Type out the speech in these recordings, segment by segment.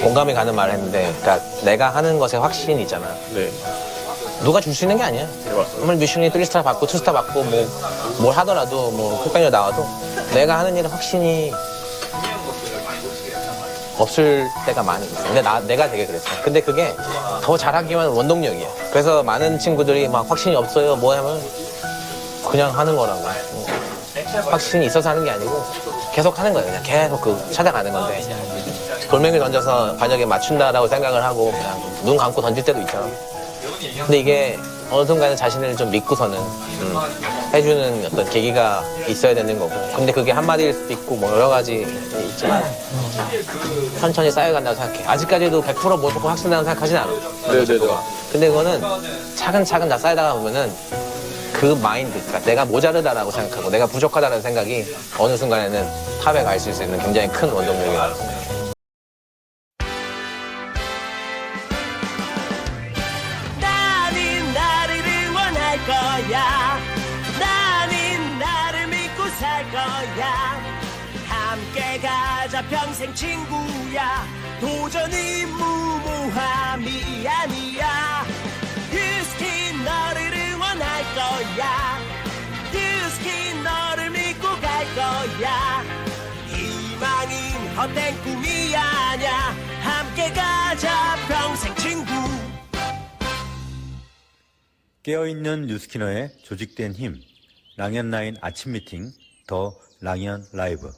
공감이 가는 말을 했는데, 그러니까 내가 하는 것에 확신이 있잖아. 네. 누가 줄 수 있는 게 아니야. 네, 맞습니다. 아무리 미슐린 3스타 받고 2스타 받고 뭘 하더라도 쿡메뉴 나와도 내가 하는 일에 확신이 없을 때가 많이 있어. 근데 내가 되게 그랬어. 근데 그게 더 잘하기 위한 원동력이야. 그래서 많은 친구들이 막 확신이 없어요 뭐 하면 그냥 하는 거라고. 확신이 있어서 하는 게 아니고 계속 하는 거야. 그냥 계속 찾아가는 건데 돌멩이 던져서 반역에 맞춘다라고 생각을 하고 그냥 눈 감고 던질 때도 있잖아. 근데 이게 어느 순간에 자신을 좀 믿고서는 해주는 어떤 계기가 있어야 되는 거고. 근데 그게 한마디일 수도 있고 여러 가지 있지만 천천히 쌓여간다고 생각해. 아직까지도 100% 무조건 확신한다고 생각하진 않아. 네네네. 근데 그거는 차근차근 다 쌓이다가 보면은 그 마인드, 그러니까 내가 모자르다라고 생각하고 내가 부족하다는 생각이 어느 순간에는 탑에 갈 수 있는 굉장히 큰 원동력이라고 생각해. 나는 나를 응원할 거야. 나는 나를 믿고 살 거야. 함께 가자 평생 친구야. 도전은 무모함이 아니야. 유스킨 너를 응원할 거야. 유스킨 너를 믿고 갈 거야. 희망은 헛된 꿈이 아냐. 함께 가자 평생 친구. 깨어있는 뉴스키너의 조직된 힘, 랑연라인 아침 미팅, 더 랑연 라이브.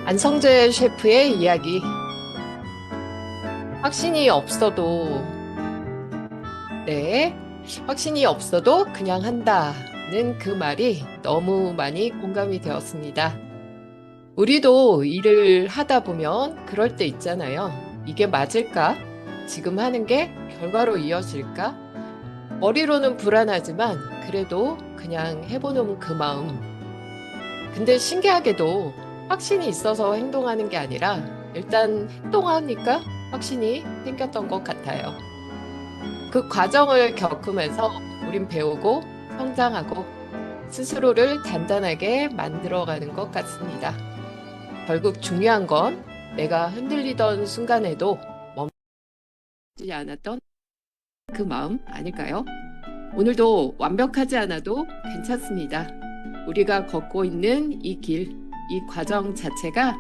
안성재 셰프의 이야기. 확신이 없어도, 확신이 없어도 그냥 한다는 그 말이 너무 많이 공감이 되었습니다. 우리도 일을 하다 보면 그럴 때 있잖아요. 이게 맞을까? 지금 하는 게 결과로 이어질까? 머리로는 불안하지만 그래도 그냥 해보는 그 마음. 근데 신기하게도 확신이 있어서 행동하는 게 아니라 일단 행동하니까 확신이 생겼던 것 같아요. 그 과정을 겪으면서 우린 배우고 성장하고 스스로를 단단하게 만들어가는 것 같습니다. 결국 중요한 건 내가 흔들리던 순간에도 멈추지 않았던 그 마음 아닐까요? 오늘도 완벽하지 않아도 괜찮습니다. 우리가 걷고 있는 이 길, 이 과정 자체가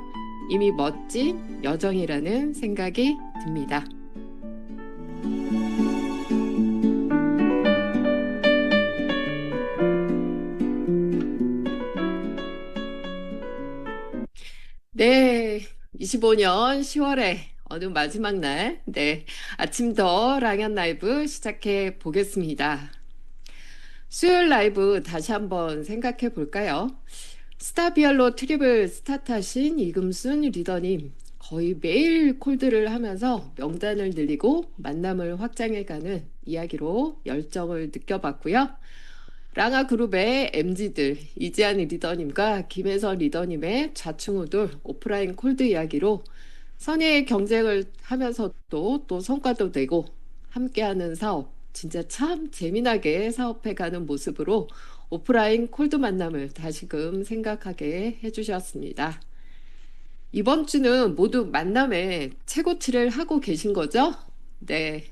이미 멋진 여정이라는 생각이 듭니다. 네, 25년 10월에 어느 마지막 날, 아침 더 랑연 라이브 시작해 보겠습니다. 수요일 라이브 다시 한번 생각해 볼까요? 스타비얼로 트립을 스타트하신 이금순 리더님, 거의 매일 콜드를 하면서 명단을 늘리고 만남을 확장해가는 이야기로 열정을 느껴봤고요. 랑아 그룹의 MZ들 이지한 리더님과 김혜선 리더님의 좌충우돌 오프라인 콜드 이야기로 선의의 경쟁을 하면서도 또 성과도 내고 함께하는 사업, 진짜 참 재미나게 사업해가는 모습으로 오프라인 콜드 만남을 다시금 생각하게 해주셨습니다. 이번 주는 모두 만남의 최고치를 하고 계신 거죠? 네.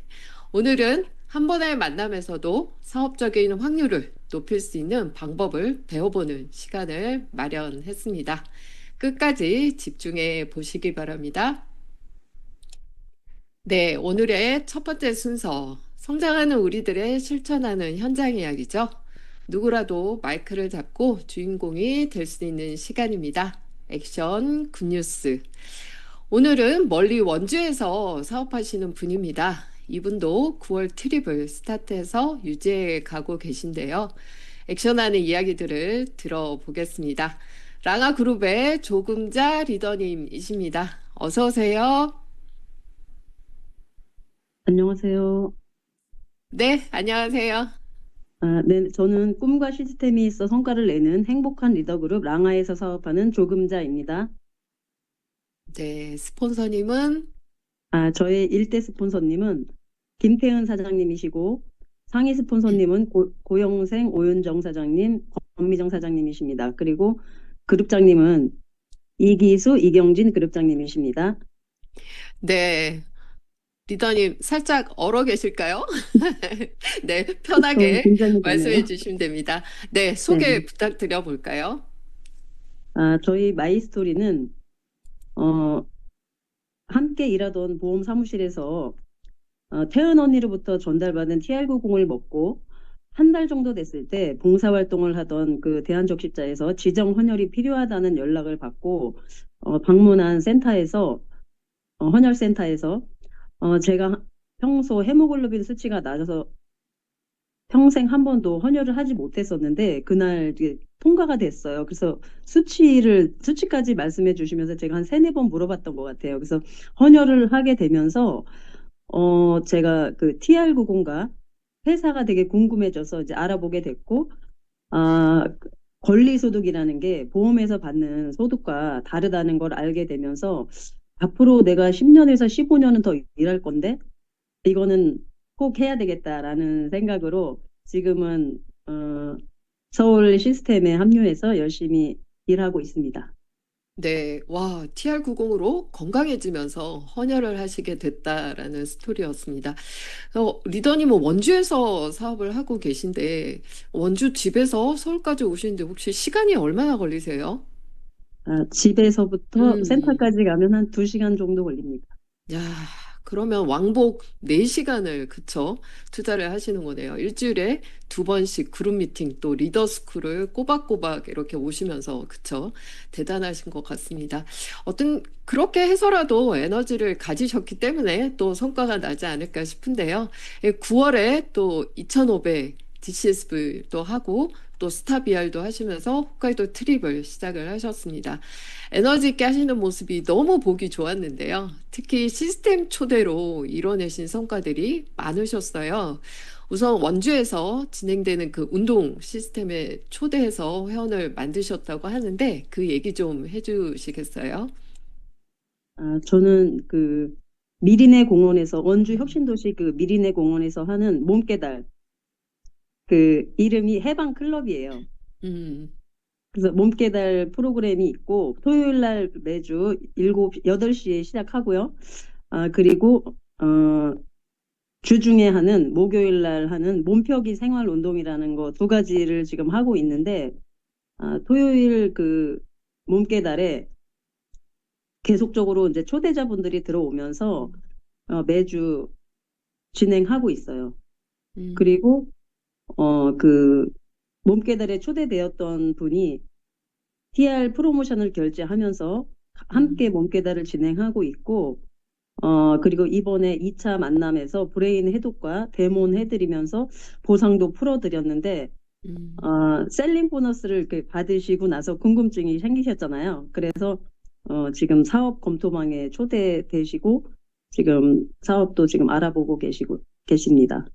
오늘은 한 번의 만남에서도 사업적인 확률을 높일 수 있는 방법을 배워보는 시간을 마련했습니다. 끝까지 집중해 보시기 바랍니다. 네, 오늘의 첫 번째 순서, 성장하는 우리들의 실천하는 현장 이야기죠. 누구라도 마이크를 잡고 주인공이 될 수 있는 시간입니다. 액션 굿뉴스. 오늘은 멀리 원주에서 사업하시는 분입니다. 이분도 9월 트립을 스타트해서 유지해 가고 계신데요. 액션하는 이야기들을 들어보겠습니다. 랑아 그룹의 조금자 리더님이십니다. 어서 오세요. 안녕하세요. 네, 안녕하세요. 네, 저는 꿈과 시스템이 있어 성과를 내는 행복한 리더그룹 랑아에서 사업하는 조금자입니다. 네, 스폰서님은 저의 일대 스폰서님은 김태은 사장님이시고 상위 스폰서님은 고영생 오윤정 사장님, 권미정 사장님이십니다. 그리고 그룹장님은 이기수, 이경진 그룹장님이십니다. 네, 리더님 살짝 얼어 계실까요? 네, 좀 편하게 긴장이 말씀해 되네요. 주시면 됩니다. 네, 네. 소개 부탁드려 볼까요? 저희 마이스토리는 어, 함께 일하던 보험 사무실에서 태은 언니로부터 전달받은 TR90을 먹고 한 달 정도 됐을 때 봉사활동을 하던 그 대한적십자에서 지정 헌혈이 필요하다는 연락을 받고 방문한 센터에서 헌혈센터에서 제가 평소 헤모글로빈 수치가 낮아서 평생 한 번도 헌혈을 하지 못했었는데 그날 이게 통과가 됐어요. 그래서 수치까지 말씀해 주시면서 제가 한 세네 번 물어봤던 것 같아요. 그래서 헌혈을 하게 되면서 제가 그 TR90과 회사가 되게 궁금해져서 이제 알아보게 됐고 권리소득이라는 게 보험에서 받는 소득과 다르다는 걸 알게 되면서 앞으로 내가 10년에서 15년은 더 일할 건데 이거는 꼭 해야 되겠다라는 생각으로 지금은 서울 시스템에 합류해서 열심히 일하고 있습니다. 네, 와, TR90으로 건강해지면서 헌혈을 하시게 됐다라는 스토리였습니다. 리더님은 원주에서 사업을 하고 계신데, 원주 집에서 서울까지 오시는데 혹시 시간이 얼마나 걸리세요? 집에서부터 음, 센터까지 가면 한 2시간 정도 걸립니다. 야, 그러면 왕복 4시간을, 그쵸? 투자를 하시는 거네요. 일주일에 2번씩 그룹 미팅, 또 리더 스쿨을 꼬박꼬박 이렇게 오시면서, 그쵸? 대단하신 것 같습니다. 그렇게 해서라도 에너지를 가지셨기 때문에 또 성과가 나지 않을까 싶은데요. 9월에 또 2,500 DCSV도 하고, 또 스타비알도 하시면서 홋카이도 트립을 시작을 하셨습니다. 에너지 있게 하시는 모습이 너무 보기 좋았는데요. 특히 시스템 초대로 이뤄내신 성과들이 많으셨어요. 우선 원주에서 진행되는 그 운동 시스템에 초대해서 회원을 만드셨다고 하는데 그 얘기 좀 해주시겠어요? 저는 그 미리네 공원에서 원주 혁신도시 그 미리네 공원에서 하는 몸깨달 그 이름이 해방 클럽이에요. 음, 그래서 몸깨달 프로그램이 있고 토요일 날 매주 8시에 시작하고요. 그리고 주중에 하는 목요일 날 하는 몸펴기 생활 운동이라는 거 두 가지를 지금 하고 있는데 토요일 그 몸깨달에 계속적으로 이제 초대자분들이 들어오면서 매주 진행하고 있어요. 음, 그리고 그 몸깨달에 초대되었던 분이 TR 프로모션을 결제하면서 함께 음, 몸깨달을 진행하고 있고 그리고 이번에 2차 만남에서 브레인 해독과 데몬 해드리면서 보상도 풀어드렸는데 음. 셀링 보너스를 이렇게 받으시고 나서 궁금증이 생기셨잖아요. 그래서 지금 사업 검토망에 초대되시고 지금 사업도 지금 알아보고 계십니다.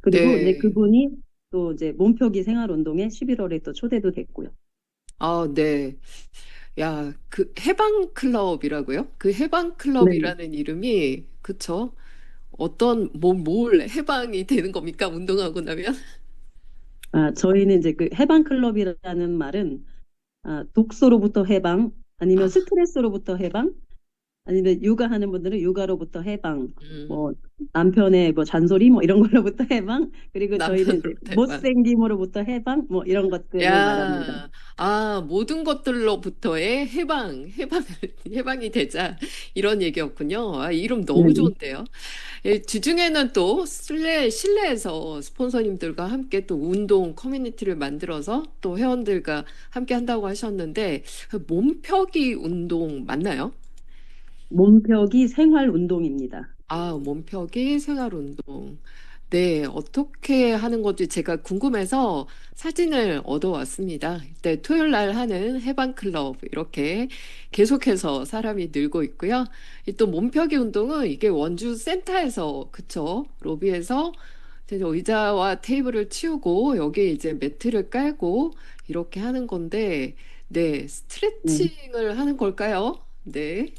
그리고 이제 네. 그분이 또 이제 몸표기 생활운동에 11월에 또 초대도 됐고요. 아, 네. 야, 그 해방 클럽이라고요? 그 해방 네. 클럽이라는 이름이 그쵸? 뭘 해방이 되는 겁니까? 운동하고 나면? 저희는 이제 그 해방 클럽이라는 말은 독소로부터 해방, 아니면 아, 스트레스로부터 해방, 아니면 육아하는 분들은 육아로부터 해방, 음, 뭐 남편의 뭐 잔소리 뭐 이런 걸로부터 해방, 그리고 저희는 이제 남편으로 해방. 못생김으로부터 해방, 뭐 이런 것들을 말합니다. 야, 모든 것들로부터의 해방이 되자. 이런 얘기였군요. 이름 너무 네네. 좋은데요. 예, 주중에는 또 실내에서 스폰서님들과 함께 또 운동 커뮤니티를 만들어서 또 회원들과 함께 한다고 하셨는데, 그 몸펴기 운동 맞나요? 몸펴기 생활 운동입니다. 몸펴기 생활운동. 네, 어떻게 하는 건지 제가 궁금해서 사진을 얻어왔습니다. 네, 토요일 날 하는 해방클럽 이렇게 계속해서 사람이 늘고 있고요. 이또 몸펴기 운동은 이게 원주 센터에서, 그쵸? 로비에서 이제 의자와 테이블을 치우고 여기에 이제 매트를 깔고 이렇게 하는 건데, 네, 네. 스트레칭을 하는 걸까요? 네.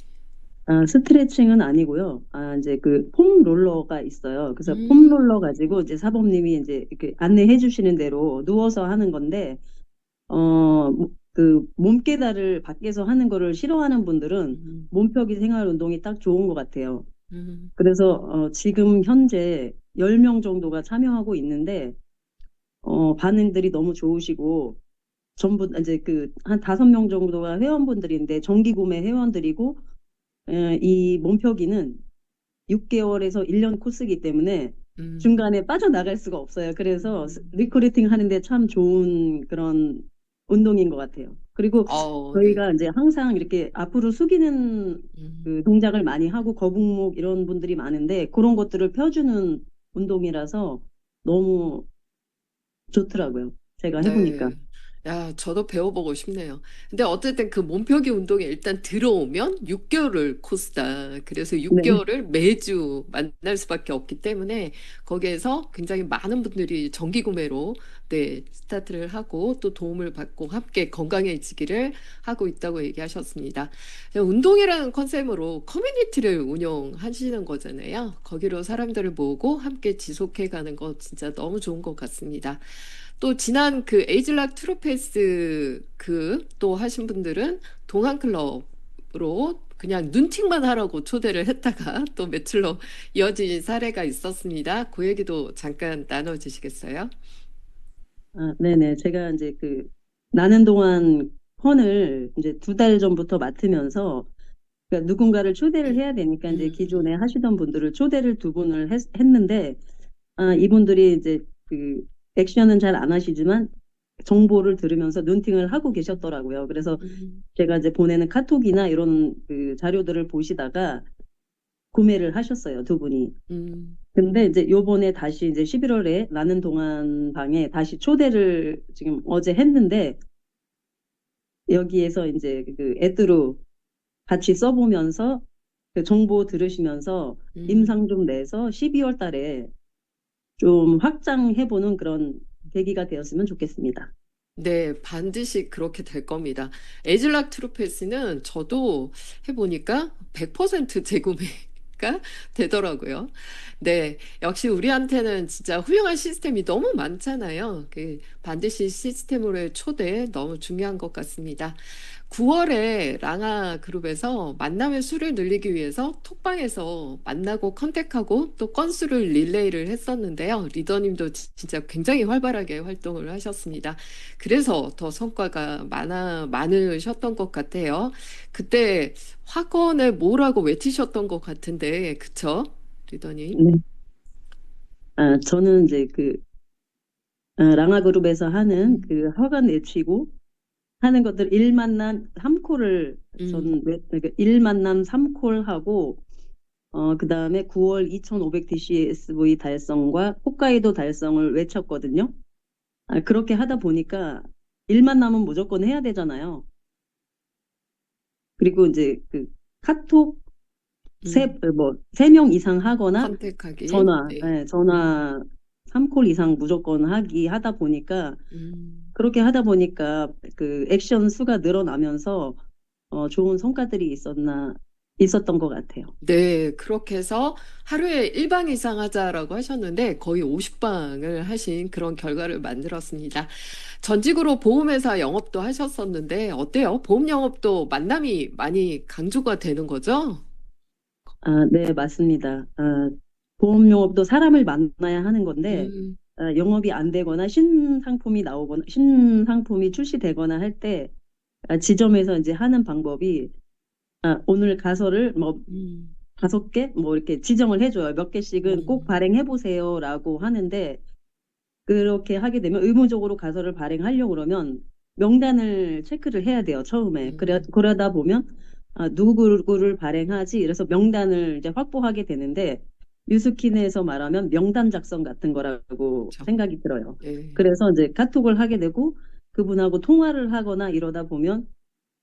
스트레칭은 아니고요. 이제 그 폼 롤러가 있어요. 그래서 폼 음, 롤러 가지고 이제 사범님이 이제 이렇게 안내해 주시는 대로 누워서 하는 건데, 그 몸깨달을 밖에서 하는 거를 싫어하는 분들은 음, 몸펴기 생활 운동이 딱 좋은 것 같아요. 음, 그래서 지금 현재 10명 정도가 참여하고 있는데, 반응들이 너무 좋으시고, 전부 이제 그 한 5명 정도가 회원분들인데 정기 구매 회원들이고, 이 몸표기는 6개월에서 1년 코스이기 때문에 음. 중간에 빠져나갈 수가 없어요. 그래서 리크루팅 하는데 참 좋은 그런 운동인 것 같아요. 그리고 네. 저희가 이제 항상 이렇게 앞으로 숙이는 음, 그 동작을 많이 하고 거북목 이런 분들이 많은데 그런 것들을 펴주는 운동이라서 너무 좋더라고요. 제가 해보니까. 네. 야, 저도 배워보고 싶네요. 근데 어쨌든 그 몸표기 운동에 일단 들어오면 6개월을 코스다. 그래서 네. 6개월을 매주 만날 수밖에 없기 때문에 거기에서 굉장히 많은 분들이 정기 구매로 네, 스타트를 하고 또 도움을 받고 함께 건강해지기를 하고 있다고 얘기하셨습니다. 운동이라는 컨셉으로 커뮤니티를 운영하시는 거잖아요. 거기로 사람들을 모으고 함께 지속해 가는 거 진짜 너무 좋은 것 같습니다. 또 지난 그 에이즐락 트루페이스 그 또 하신 분들은 동안 클럽으로 그냥 눈팅만 하라고 초대를 했다가 또 매출로 이어진 사례가 있었습니다. 그 얘기도 잠깐 나눠주시겠어요? 네네. 제가 이제 그 나는 동안 펀을 이제 2달 전부터 맡으면서 그러니까 누군가를 초대를 해야 되니까 이제 음, 기존에 하시던 분들을 초대를 2분을 했는데 이분들이 이제 그 액션은 잘 안 하시지만 정보를 들으면서 눈팅을 하고 계셨더라고요. 그래서 음, 제가 이제 보내는 카톡이나 이런 그 자료들을 보시다가 구매를 하셨어요, 2분이. 음, 근데 이제 요번에 다시 이제 11월에 나는 동안 방에 다시 초대를 지금 어제 했는데 여기에서 이제 그 애드로 같이 써보면서 그 정보 들으시면서 음. 임상 좀 내서 12월 달에 좀 확장해보는 그런 계기가 되었으면 좋겠습니다. 네, 반드시 그렇게 될 겁니다. 에즐락 트루페스는 저도 해보니까 100% 재구매가 되더라고요. 네, 역시 우리한테는 진짜 훌륭한 시스템이 너무 많잖아요. 그 반드시 시스템으로의 초대 너무 중요한 것 같습니다. 9월에 랑아 그룹에서 만남의 수를 늘리기 위해서 톡방에서 만나고 컨택하고 또 건수를 릴레이를 했었는데요. 리더님도 진짜 굉장히 활발하게 활동을 하셨습니다. 그래서 더 성과가 많으셨던 것 같아요. 그때 학원에 뭐라고 외치셨던 것 같은데, 그쵸? 리더님? 네. 저는 이제 그 랑아 그룹에서 하는 음, 그 허간 내치고 하는 것들 일만남 3콜을 음, 저는 그러니까 일만남 3콜 하고 그다음에 9월 2500 DCSV 달성과 홋카이도 달성을 외쳤거든요. 그렇게 하다 보니까 일만남은 무조건 해야 되잖아요. 그리고 이제 그 카톡 음, 3명 이상 하거나 컨택하기. 전화, 네. 예, 전화 3콜 이상 무조건 하다 보니까 음. 그렇게 하다 보니까 그 액션 수가 늘어나면서 좋은 성과들이 있었던 것 같아요. 네, 그렇게 해서 하루에 1방 이상 하자라고 하셨는데 거의 50방을 하신 그런 결과를 만들었습니다. 전직으로 보험회사 영업도 하셨었는데 어때요? 보험 영업도 만남이 많이 강조가 되는 거죠? 네, 맞습니다. 보험용업도 사람을 만나야 하는 건데 음, 영업이 안 되거나 신상품이 출시되거나 할 때 지점에서 이제 하는 방법이 오늘 가설을 뭐 음, 5개 뭐 이렇게 지정을 해줘요. 몇 개씩은 꼭 음, 발행해 보세요라고 하는데 그렇게 하게 되면 의무적으로 가설을 발행하려고 그러면 명단을 체크를 해야 돼요, 처음에. 음, 그러다 보면 누구를 발행하지? 이래서 명단을 이제 확보하게 되는데 뉴스킨에서 말하면 명단 작성 같은 거라고 그렇죠. 생각이 들어요. 예. 그래서 이제 카톡을 하게 되고 그분하고 통화를 하거나 이러다 보면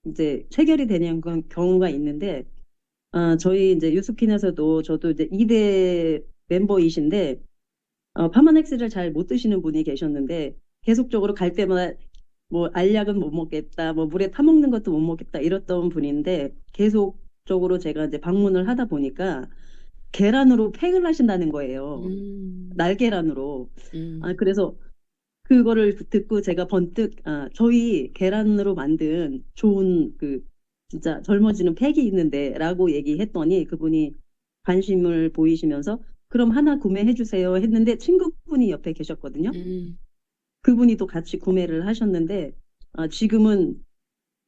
이제 체결이 되는 경우가 있는데 저희 이제 뉴스킨에서도 저도 이제 2대 멤버이신데 파마넥스를 잘 못 드시는 분이 계셨는데 계속적으로 갈 때마다 뭐 알약은 못 먹겠다, 뭐 물에 타먹는 것도 못 먹겠다 이랬던 분인데 계속 적으로 제가 이제 방문을 하다 보니까 계란으로 팩을 하신다는 거예요. 음, 날계란으로. 음, 그래서 그거를 듣고 제가 번뜩, 저희 계란으로 만든 좋은 진짜 젊어지는 팩이 있는데 라고 얘기했더니 그분이 관심을 보이시면서 그럼 하나 구매해 주세요 했는데 친구분이 옆에 계셨거든요. 음. 그분이 또 같이 구매를 하셨는데, 지금은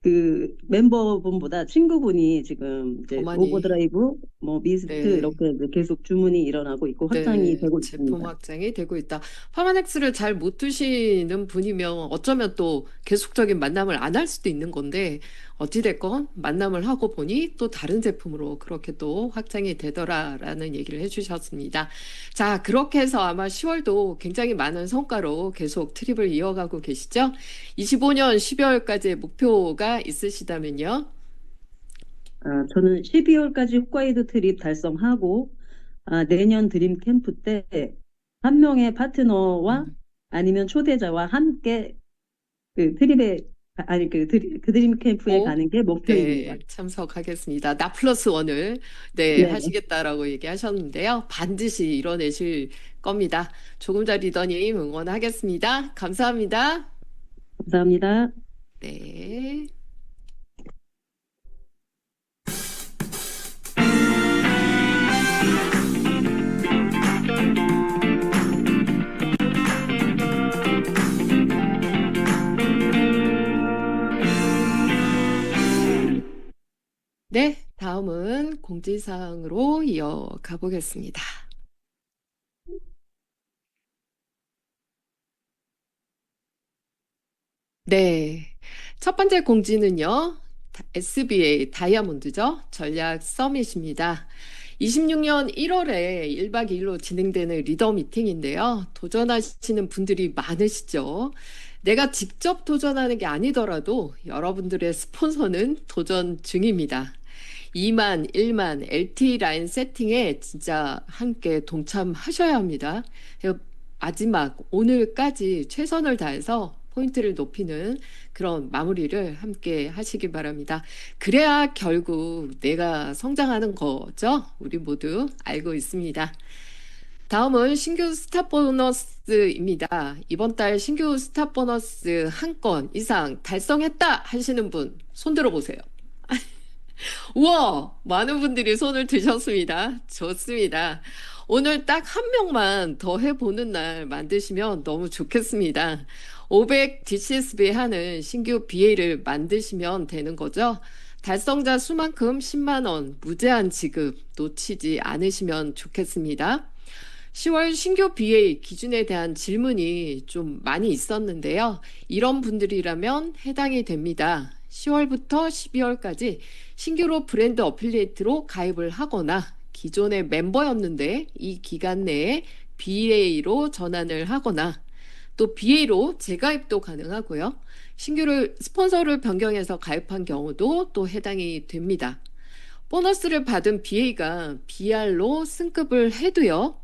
그 멤버분보다 친구분이 지금 더 이제 많이, 오버드라이브, 뭐 미스트 네. 이렇게 이제 계속 주문이 일어나고 있고 확장이 네, 되고 제품 있습니다. 확장이 되고 있다. 파마넥스를 잘 못 두시는 분이면 어쩌면 또 계속적인 만남을 안 할 수도 있는 건데, 어찌됐건 만남을 하고 보니 또 다른 제품으로 그렇게 또 확장이 되더라라는 얘기를 해주셨습니다. 자, 그렇게 해서 아마 10월도 굉장히 많은 성과로 계속 트립을 이어가고 계시죠? 25년 12월까지의 목표가 있으시다면요? 저는 12월까지 홋카이도 트립 달성하고, 내년 드림 캠프 때 한 명의 파트너와 음. 아니면 초대자와 함께 그 트립에, 그 드림 캠프에 꼭, 가는 게 목표입니다. 네, 참석하겠습니다. 나 플러스 원을, 네, 네, 하시겠다라고 얘기하셨는데요. 반드시 이뤄내실 겁니다. 조금 전 리더님 응원하겠습니다. 감사합니다. 감사합니다. 네. 네, 다음은 공지사항으로 이어가 보겠습니다. 네. 첫 번째 공지는요, SBA 다이아몬드죠. 전략 서밋입니다. 26년 1월에 1박 2일로 진행되는 리더 미팅인데요. 도전하시는 분들이 많으시죠. 내가 직접 도전하는 게 아니더라도 여러분들의 스폰서는 도전 중입니다. 2만, 1만 LT 라인 세팅에 진짜 함께 동참하셔야 합니다. 마지막 오늘까지 최선을 다해서 포인트를 높이는 그런 마무리를 함께 하시기 바랍니다. 그래야 결국 내가 성장하는 거죠. 우리 모두 알고 있습니다. 다음은 신규 스타 보너스입니다. 이번 달 신규 스타 보너스 한 건 이상 달성했다 하시는 분 손 들어보세요. 우와! 많은 분들이 손을 드셨습니다. 좋습니다. 오늘 딱 한 명만 더 해보는 날 만드시면 너무 좋겠습니다. 500 DCSB 하는 신규 BA를 만드시면 되는 거죠. 달성자 수만큼 10만 원 무제한 지급 놓치지 않으시면 좋겠습니다. 10월 신규 BA 기준에 대한 질문이 좀 많이 있었는데요. 이런 분들이라면 해당이 됩니다. 10월부터 12월까지 신규로 브랜드 어필리에이트로 가입을 하거나 기존의 멤버였는데 이 기간 내에 BA로 전환을 하거나 또 BA로 재가입도 가능하고요. 신규를 스폰서를 변경해서 가입한 경우도 또 해당이 됩니다. 보너스를 받은 BA가 BR로 승급을 해도요.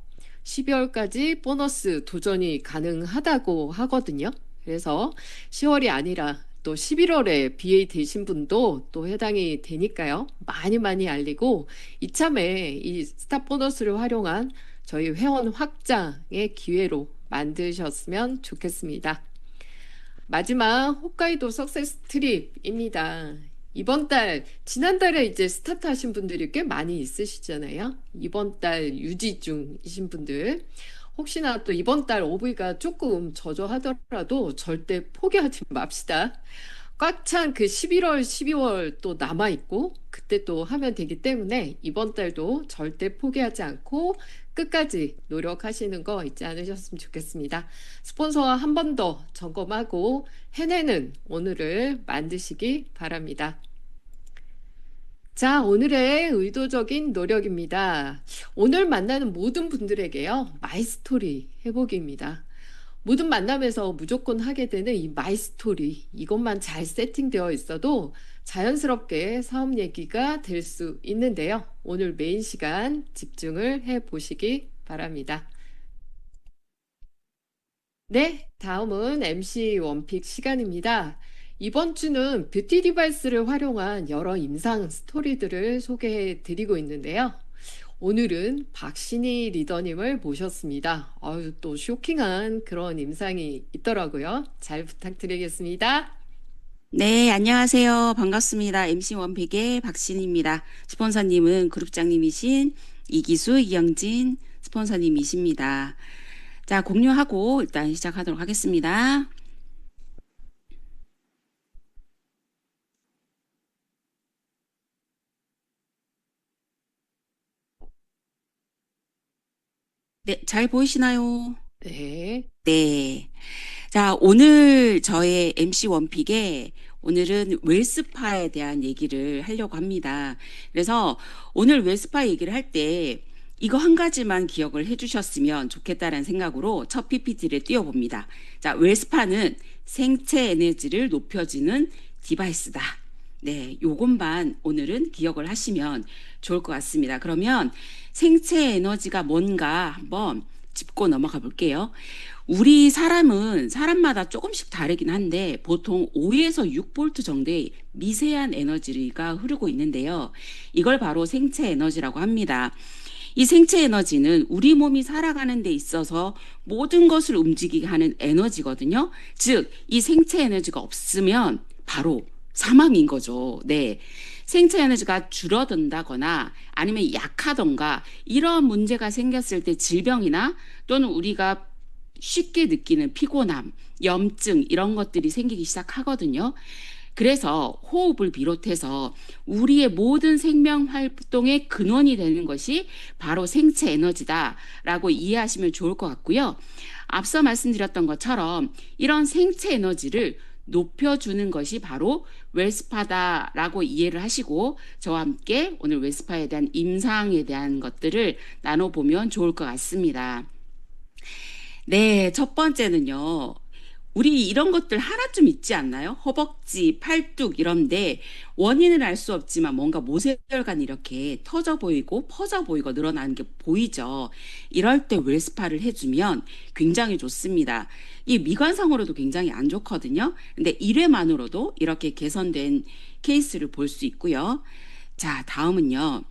12월까지 보너스 도전이 가능하다고 하거든요. 그래서 10월이 아니라 또 11월에 BA 되신 분도 또 해당이 되니까요. 많이 많이 알리고 이참에 이 스타 보너스를 활용한 저희 회원 확장의 기회로 만드셨으면 좋겠습니다. 마지막 홋카이도 석세스 트립입니다. 이번 달, 지난달에 이제 스타트 하신 분들이 꽤 많이 있으시잖아요. 이번 달 유지 중이신 분들. 혹시나 또 이번 달 OV가 조금 저조하더라도 절대 포기하지 맙시다. 꽉 찬 그 11월, 12월 또 남아있고, 그때 또 하면 되기 때문에 이번 달도 절대 포기하지 않고 끝까지 노력하시는 거 잊지 않으셨으면 좋겠습니다. 스폰서와 한 번 더 점검하고 해내는 오늘을 만드시기 바랍니다. 자, 오늘의 의도적인 노력입니다. 오늘 만나는 모든 분들에게요, 마이스토리 해보기입니다. 모든 만남에서 무조건 하게 되는 이 마이스토리, 이것만 잘 세팅되어 있어도 자연스럽게 사업 얘기가 될 수 있는데요. 오늘 메인 시간 집중을 해 보시기 바랍니다. 네, 다음은 MC 원픽 시간입니다. 이번 주는 뷰티 디바이스를 활용한 여러 임상 스토리들을 소개해 드리고 있는데요. 오늘은 박신희 리더님을 모셨습니다. 아유, 또 쇼킹한 그런 임상이 있더라고요. 잘 부탁드리겠습니다. 네, 안녕하세요. 반갑습니다. MC 원픽의 박신희입니다. 스폰서님은 그룹장님이신 이기수, 이영진 스폰서님이십니다. 자, 공유하고 일단 시작하도록 하겠습니다. 네, 잘 보이시나요? 네. 네. 자, 오늘 저의 MC 원픽에 오늘은 웰스파에 대한 얘기를 하려고 합니다. 그래서 오늘 웰스파 얘기를 할 때 이거 한 가지만 기억을 해주셨으면 좋겠다는 생각으로 첫 PPT를 띄워봅니다. 자, 웰스파는 생체 에너지를 높여주는 디바이스다. 네, 요것만 오늘은 기억을 하시면 좋을 것 같습니다. 그러면 생체 에너지가 뭔가 한번 짚고 넘어가 볼게요. 우리 사람은 사람마다 조금씩 다르긴 한데 보통 5에서 6볼트 정도의 미세한 에너지가 흐르고 있는데요. 이걸 바로 생체 에너지라고 합니다. 이 생체 에너지는 우리 몸이 살아가는 데 있어서 모든 것을 움직이게 하는 에너지거든요. 즉, 이 생체 에너지가 없으면 바로 사망인 거죠. 네. 생체 에너지가 줄어든다거나 아니면 약하던가 이런 문제가 생겼을 때 질병이나 또는 우리가 쉽게 느끼는 피곤함, 염증 이런 것들이 생기기 시작하거든요. 그래서 호흡을 비롯해서 우리의 모든 생명 활동의 근원이 되는 것이 바로 생체 에너지다라고 이해하시면 좋을 것 같고요. 앞서 말씀드렸던 것처럼 이런 생체 에너지를 높여주는 것이 바로 웰스파다라고 이해를 하시고 저와 함께 오늘 웰스파에 대한 임상에 대한 것들을 나눠보면 좋을 것 같습니다. 네, 첫 번째는요. 우리 이런 것들 하나쯤 있지 않나요? 허벅지, 팔뚝 이런데 원인을 알 수 없지만 뭔가 모세혈관이 이렇게 터져 보이고 퍼져 보이고 늘어나는 게 보이죠. 이럴 때 웰스파를 해주면 굉장히 좋습니다. 이 미관상으로도 굉장히 안 좋거든요. 근데 1회만으로도 이렇게 개선된 케이스를 볼 수 있고요. 자, 다음은요.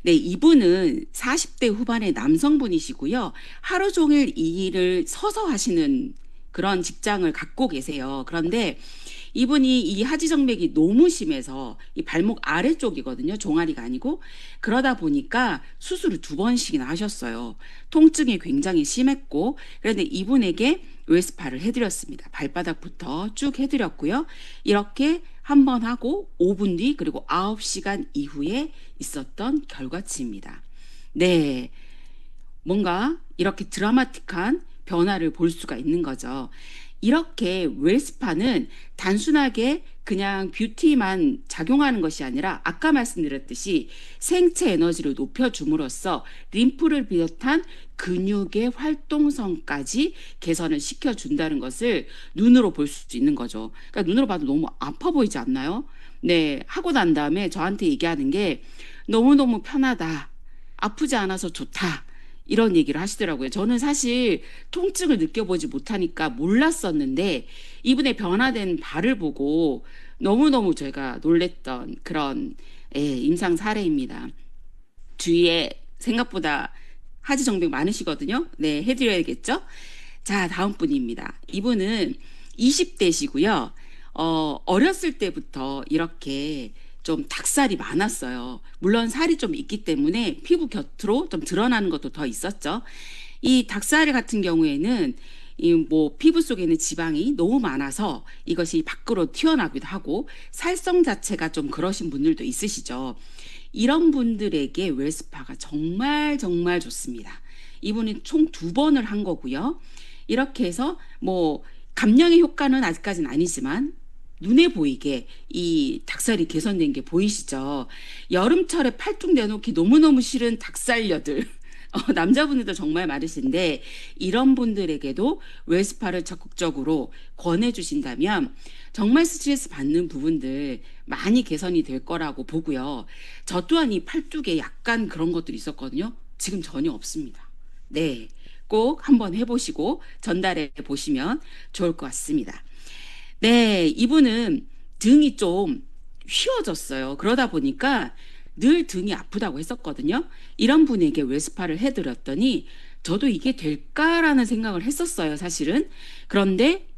네, 이분은 40대 후반의 남성분이시고요. 하루 종일 이 일을 서서 하시는 그런 직장을 갖고 계세요. 그런데 이분이 이 하지정맥이 너무 심해서 이 발목 아래쪽이거든요. 종아리가 아니고. 그러다 보니까 수술을 2번씩이나 하셨어요. 통증이 굉장히 심했고. 그런데 이분에게 웰스파를 해드렸습니다. 발바닥부터 쭉 해드렸고요. 이렇게 한 번 하고 5분 뒤 그리고 9시간 이후에 있었던 결과치입니다. 네, 뭔가 이렇게 드라마틱한 변화를 볼 수가 있는 거죠. 이렇게 웰스파는 단순하게 그냥 뷰티만 작용하는 것이 아니라 아까 말씀드렸듯이 생체 에너지를 높여줌으로써 림프를 비롯한 근육의 활동성까지 개선을 시켜준다는 것을 눈으로 볼 수 있는 거죠. 그러니까 눈으로 봐도 너무 아파 보이지 않나요? 네, 하고 난 다음에 저한테 얘기하는 게 너무너무 편하다, 아프지 않아서 좋다, 이런 얘기를 하시더라고요. 저는 사실 통증을 느껴보지 못하니까 몰랐었는데 이분의 변화된 발을 보고 너무너무 제가 놀랬던 그런 임상 사례입니다. 주위에 생각보다 하지정맥 많으시거든요. 네, 해드려야겠죠? 자, 다음 분입니다. 이분은 20대시고요. 어렸을 때부터 이렇게 좀 닭살이 많았어요. 물론 살이 좀 있기 때문에 피부 곁으로 좀 드러나는 것도 더 있었죠. 이 닭살 같은 경우에는 이 뭐 피부 속에 있는 지방이 너무 많아서 이것이 밖으로 튀어나오기도 하고 살성 자체가 좀 그러신 분들도 있으시죠. 이런 분들에게 웰스파가 정말 정말 좋습니다. 이분이 총 2번을 한 거고요. 이렇게 해서 뭐 감량의 효과는 아직까지는 아니지만 눈에 보이게 이 닭살이 개선된 게 보이시죠? 여름철에 팔뚝 내놓기 너무너무 싫은 닭살녀들 남자분들도 정말 많으신데 이런 분들에게도 웰스파를 적극적으로 권해주신다면 정말 스트레스 받는 부분들 많이 개선이 될 거라고 보고요. 저 또한 이 팔뚝에 약간 그런 것들이 있었거든요. 지금 전혀 없습니다. 네, 꼭 한번 해보시고 전달해 보시면 좋을 것 같습니다. 네, 이분은 등이 좀 휘어졌어요. 그러다 보니까 늘 등이 아프다고 했었거든요. 이런 분에게 웰스파를 해드렸더니 저도 이게 될까라는 생각을 했었어요, 사실은. 그런데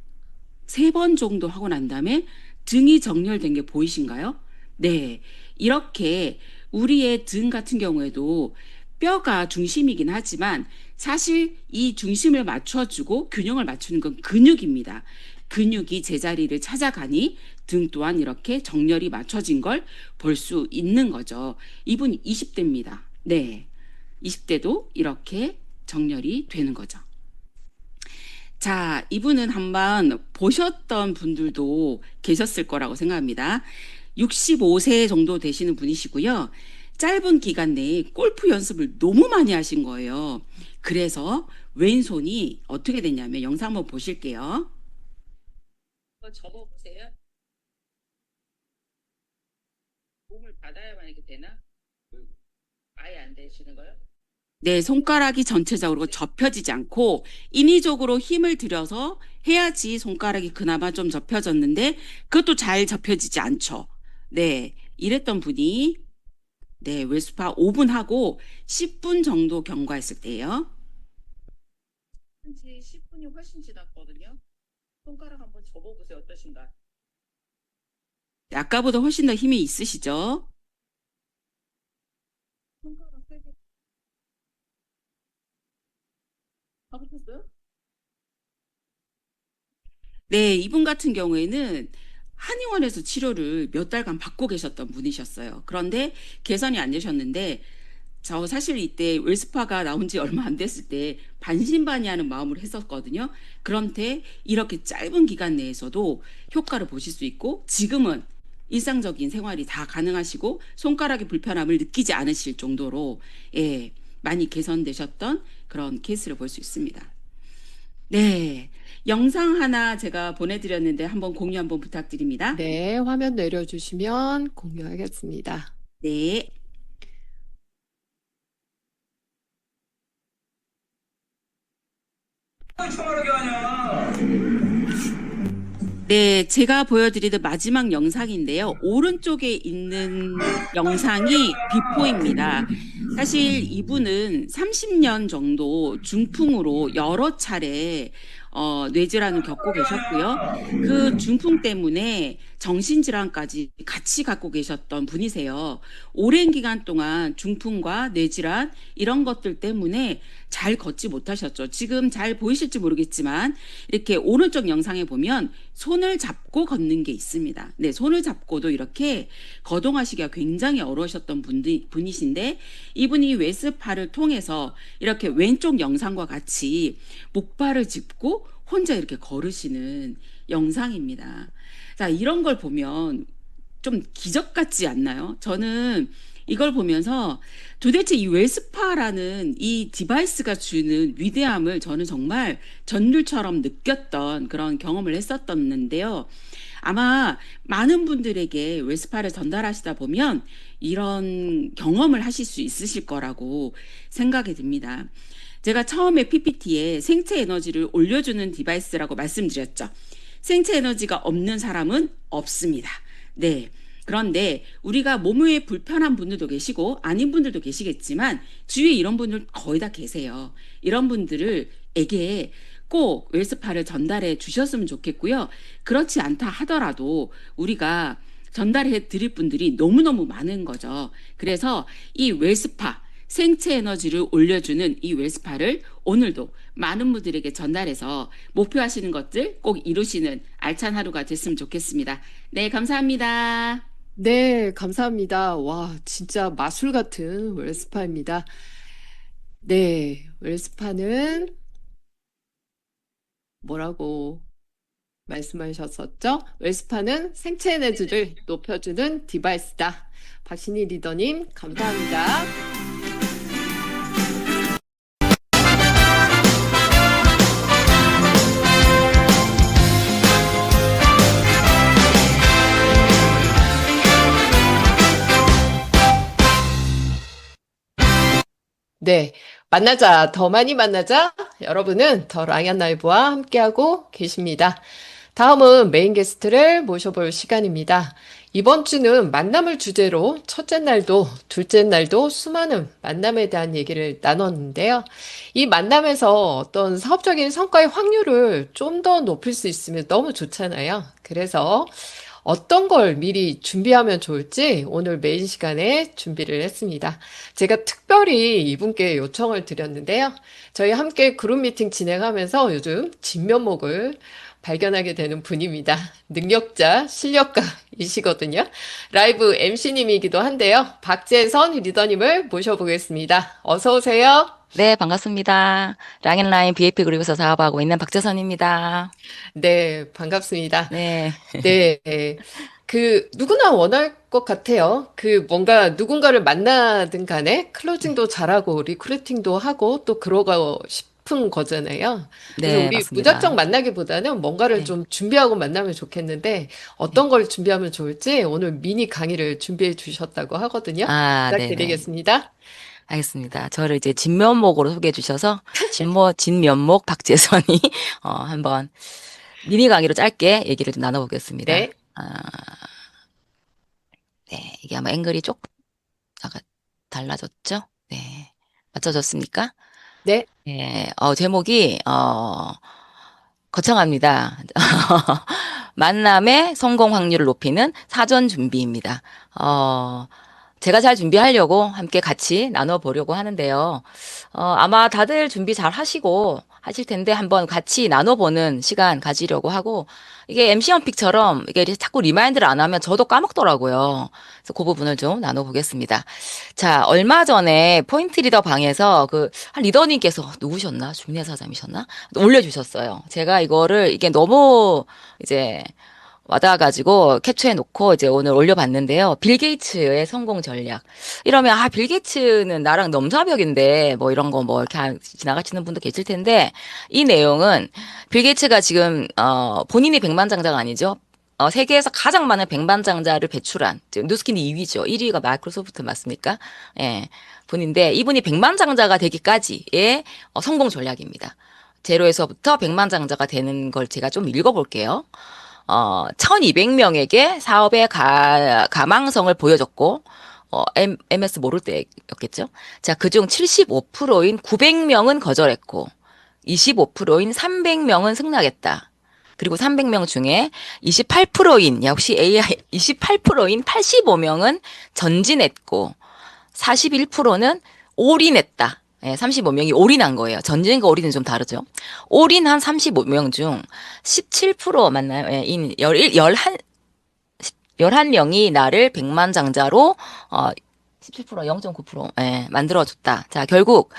3번 정도 하고 난 다음에 등이 정렬된 게 보이신가요? 네. 이렇게 우리의 등 같은 경우에도 뼈가 중심이긴 하지만 사실 이 중심을 맞춰주고 균형을 맞추는 건 근육입니다. 근육이 제자리를 찾아가니 등 또한 이렇게 정렬이 맞춰진 걸 볼 수 있는 거죠. 이분 20대입니다. 네. 20대도 이렇게 정렬이 되는 거죠. 자, 이분은 한번 보셨던 분들도 계셨을 거라고 생각합니다. 65세 정도 되시는 분이시고요. 짧은 기간 내에 골프 연습을 너무 많이 하신 거예요. 그래서 왼손이 어떻게 됐냐면 영상 한번 보실게요. 접어보세요. 몸을 받아야만 이렇게 되나? 아예 안 되시는 거요? 네, 손가락이 전체적으로 접혀지지 않고 인위적으로 힘을 들여서 해야지 손가락이 그나마 좀 접혀졌는데 그것도 잘 접혀지지 않죠. 네, 이랬던 분이 네, 웰스파 5분 하고 10분 정도 경과했을 때예요. 10분이 훨씬 지났거든요. 손가락 한번 접어보세요. 어떠신가요? 아까보다 훨씬 더 힘이 있으시죠? 손가락 3개 가보셨어요? 네, 이분 같은 경우에는 한의원에서 치료를 몇 달간 받고 계셨던 분이셨어요. 그런데 개선이 안 되셨는데 저 사실 이때 웰스파가 나온 지 얼마 안 됐을 때 반신반의하는 마음으로 했었거든요. 그런데 이렇게 짧은 기간 내에서도 효과를 보실 수 있고 지금은 일상적인 생활이 다 가능하시고 손가락의 불편함을 느끼지 않으실 정도로 예, 많이 개선되셨던 그런 케이스를 볼 수 있습니다. 네, 영상 하나 제가 보내드렸는데 한번 공유 한번 부탁드립니다. 네, 화면 내려주시면 공유하겠습니다. 네. 네, 제가 보여드리던 마지막 영상인데요. 오른쪽에 있는 영상이 비포입니다. 사실 이분은 30년 정도 중풍으로 여러 차례 뇌질환을 겪고 계셨고요. 그 중풍 때문에 정신질환까지 같이 갖고 계셨던 분이세요. 오랜 기간 동안 중풍과 뇌질환 이런 것들 때문에 잘 걷지 못하셨죠. 지금 잘 보이실지 모르겠지만 이렇게 오른쪽 영상에 보면 손을 잡고 걷는 게 있습니다. 네, 손을 잡고도 이렇게 거동하시기가 굉장히 어려우셨던 분이신데 이분이 웨스파를 통해서 이렇게 왼쪽 영상과 같이 목발을 짚고 혼자 이렇게 걸으시는 영상입니다. 자, 이런 걸 보면 좀 기적 같지 않나요? 저는 이걸 보면서 도대체 이 웰스파라는 이 디바이스가 주는 위대함을 저는 정말 전율처럼 느꼈던 그런 경험을 했었었는데요. 아마 많은 분들에게 웰스파를 전달하시다 보면 이런 경험을 하실 수 있으실 거라고 생각이 듭니다. 제가 처음에 PPT에 생체 에너지를 올려주는 디바이스라고 말씀드렸죠. 생체 에너지가 없는 사람은 없습니다. 네. 그런데 우리가 몸에 불편한 분들도 계시고 아닌 분들도 계시겠지만 주위에 이런 분들 거의 다 계세요. 이런 분들에게 꼭 웰스파를 전달해 주셨으면 좋겠고요. 그렇지 않다 하더라도 우리가 전달해 드릴 분들이 너무너무 많은 거죠. 그래서 이 웰스파 생체 에너지를 올려주는 이 웰스파를 오늘도 많은 분들에게 전달해서 목표하시는 것들 꼭 이루시는 알찬 하루가 됐으면 좋겠습니다. 네, 감사합니다. 네, 감사합니다. 와, 진짜 마술 같은 웰스파입니다. 네, 웰스파는 뭐라고 말씀하셨었죠? 웰스파는 생체 에너지를 높여주는 디바이스다. 박신희 리더님, 감사합니다. 네, 만나자, 더 많이 만나자. 여러분은 더 랑얀 라이브와 함께하고 계십니다. 다음은 메인 게스트를 모셔볼 시간입니다. 이번 주는 만남을 주제로 첫째 날도 둘째 날도 수많은 만남에 대한 얘기를 나눴는데요. 이 만남에서 어떤 사업적인 성과의 확률을 좀 더 높일 수 있으면 너무 좋잖아요. 그래서 어떤 걸 미리 준비하면 좋을지 오늘 메인 시간에 준비를 했습니다. 제가 특별히 이분께 요청을 드렸는데요. 저희 함께 그룹 미팅 진행하면서 요즘 진면목을 발견하게 되는 분입니다. 능력자, 실력가이시거든요. 라이브 MC님이기도 한데요. 박재선 리더님을 모셔보겠습니다. 어서 오세요. 네, 반갑습니다. 랑앤라인 BAP 그룹에서 사업하고 있는 박재선입니다. 네, 반갑습니다. 네, 네. 누구나 원할 것 같아요. 뭔가 누군가를 만나든 간에 클로징도 잘하고 리크루팅도 하고 또 그러고 싶은 거잖아요. 그래서 네, 우리 맞습니다. 무작정 만나기보다는 뭔가를 네. 좀 준비하고 만나면 좋겠는데 어떤 걸 준비하면 좋을지 오늘 미니 강의를 준비해 주셨다고 하거든요. 아, 네네. 부탁드리겠습니다. 알겠습니다. 저를 이제 진면목으로 소개해 주셔서 진면목 박재선이 한번 미니 강의로 짧게 얘기를 좀 나눠보겠습니다. 네. 네, 이게 아마 앵글이 조금 달라졌죠? 네, 맞춰졌습니까? 네. 네, 제목이 거창합니다. 만남의 성공 확률을 높이는 사전 준비입니다. 제가 잘 준비하려고 함께 같이 나눠보려고 하는데요. 아마 다들 준비 잘 하실 텐데 한번 같이 나눠보는 시간 가지려고 하고, 이게 MC 연픽처럼 이게 자꾸 리마인드를 안 하면 저도 까먹더라고요. 그래서 그 부분을 좀 나눠보겠습니다. 자, 얼마 전에 포인트 리더 방에서 한 리더님께서 누구셨나? 주민회사장이셨나? 올려주셨어요. 제가 이게 너무 이제 와닿아가지고 캡처해놓고 이제 오늘 올려봤는데요. 빌 게이츠의 성공 전략. 이러면 빌 게이츠는 나랑 넘사벽인데 뭐 이런 거 뭐 이렇게 지나가시는 분도 계실 텐데, 이 내용은 빌 게이츠가 지금 본인이 백만장자가 아니죠. 세계에서 가장 많은 백만장자를 배출한, 지금 누스킨이 2위죠. 1위가 마이크로소프트 맞습니까? 예, 분인데 이분이 백만장자가 되기까지의 성공 전략입니다. 제로에서부터 백만장자가 되는 걸 제가 좀 읽어볼게요. 1200명에게 사업의 가망성을 보여줬고, MS 모를 때였겠죠? 자, 그중 75%인 900명은 거절했고, 25%인 300명은 승낙했다. 그리고 300명 중에 28%인, 역시 AI, 28%인 85명은 전진했고, 41%는 올인했다. 예, 35명이 올인한 거예요. 전진과 올인은 좀 다르죠. 올인한 35명 중 17% 맞나요? 예, 11명이 나를 백만장자로 17% 0.9% 예, 만들어줬다. 자, 결국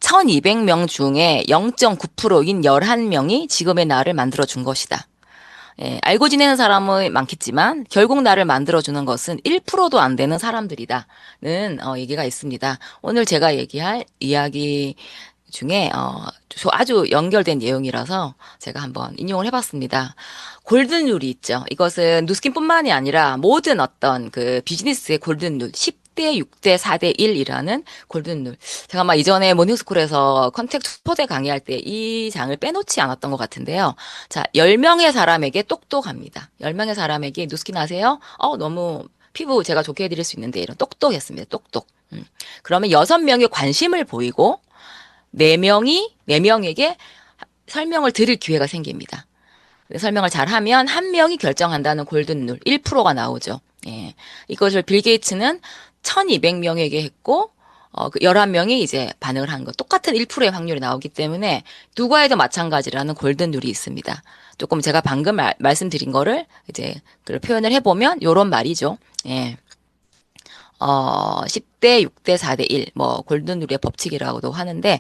1200명 중에 0.9%인 11명이 지금의 나를 만들어준 것이다. 예, 알고 지내는 사람은 많겠지만 결국 나를 만들어주는 것은 1%도 안 되는 사람들이다는 얘기가 있습니다. 오늘 제가 얘기할 이야기 중에 아주 연결된 내용이라서 제가 한번 인용을 해봤습니다. 골든 룰이 있죠. 이것은 누스킨뿐만이 아니라 모든 어떤 비즈니스의 골든 룰, 10대 6대 4대 1이라는 골든 룰. 제가 막 이전에 모닝스쿨에서 컨택트 초대 강의할 때 이 장을 빼놓지 않았던 것 같은데요. 자, 10명의 사람에게 똑똑합니다. 10명의 사람에게 누스킨 아세요? 너무 피부 제가 좋게 해드릴 수 있는데 이런 똑똑했습니다. 똑똑. 그러면 6명의 관심을 보이고 4명에게 설명을 들을 기회가 생깁니다. 설명을 잘하면 1명이 결정한다는 골든룰 1%가 나오죠. 예. 이것을 빌 게이츠는 1200명에게 했고 11명이 이제 반응을 한 거. 똑같은 1%의 확률이 나오기 때문에 누가 해도 마찬가지라는 골든룰이 있습니다. 조금 제가 방금 말씀드린 거를 이제 표현을 해보면 요런 말이죠. 예. 10대, 6대, 4대 1, 골든룰의 법칙이라고도 하는데,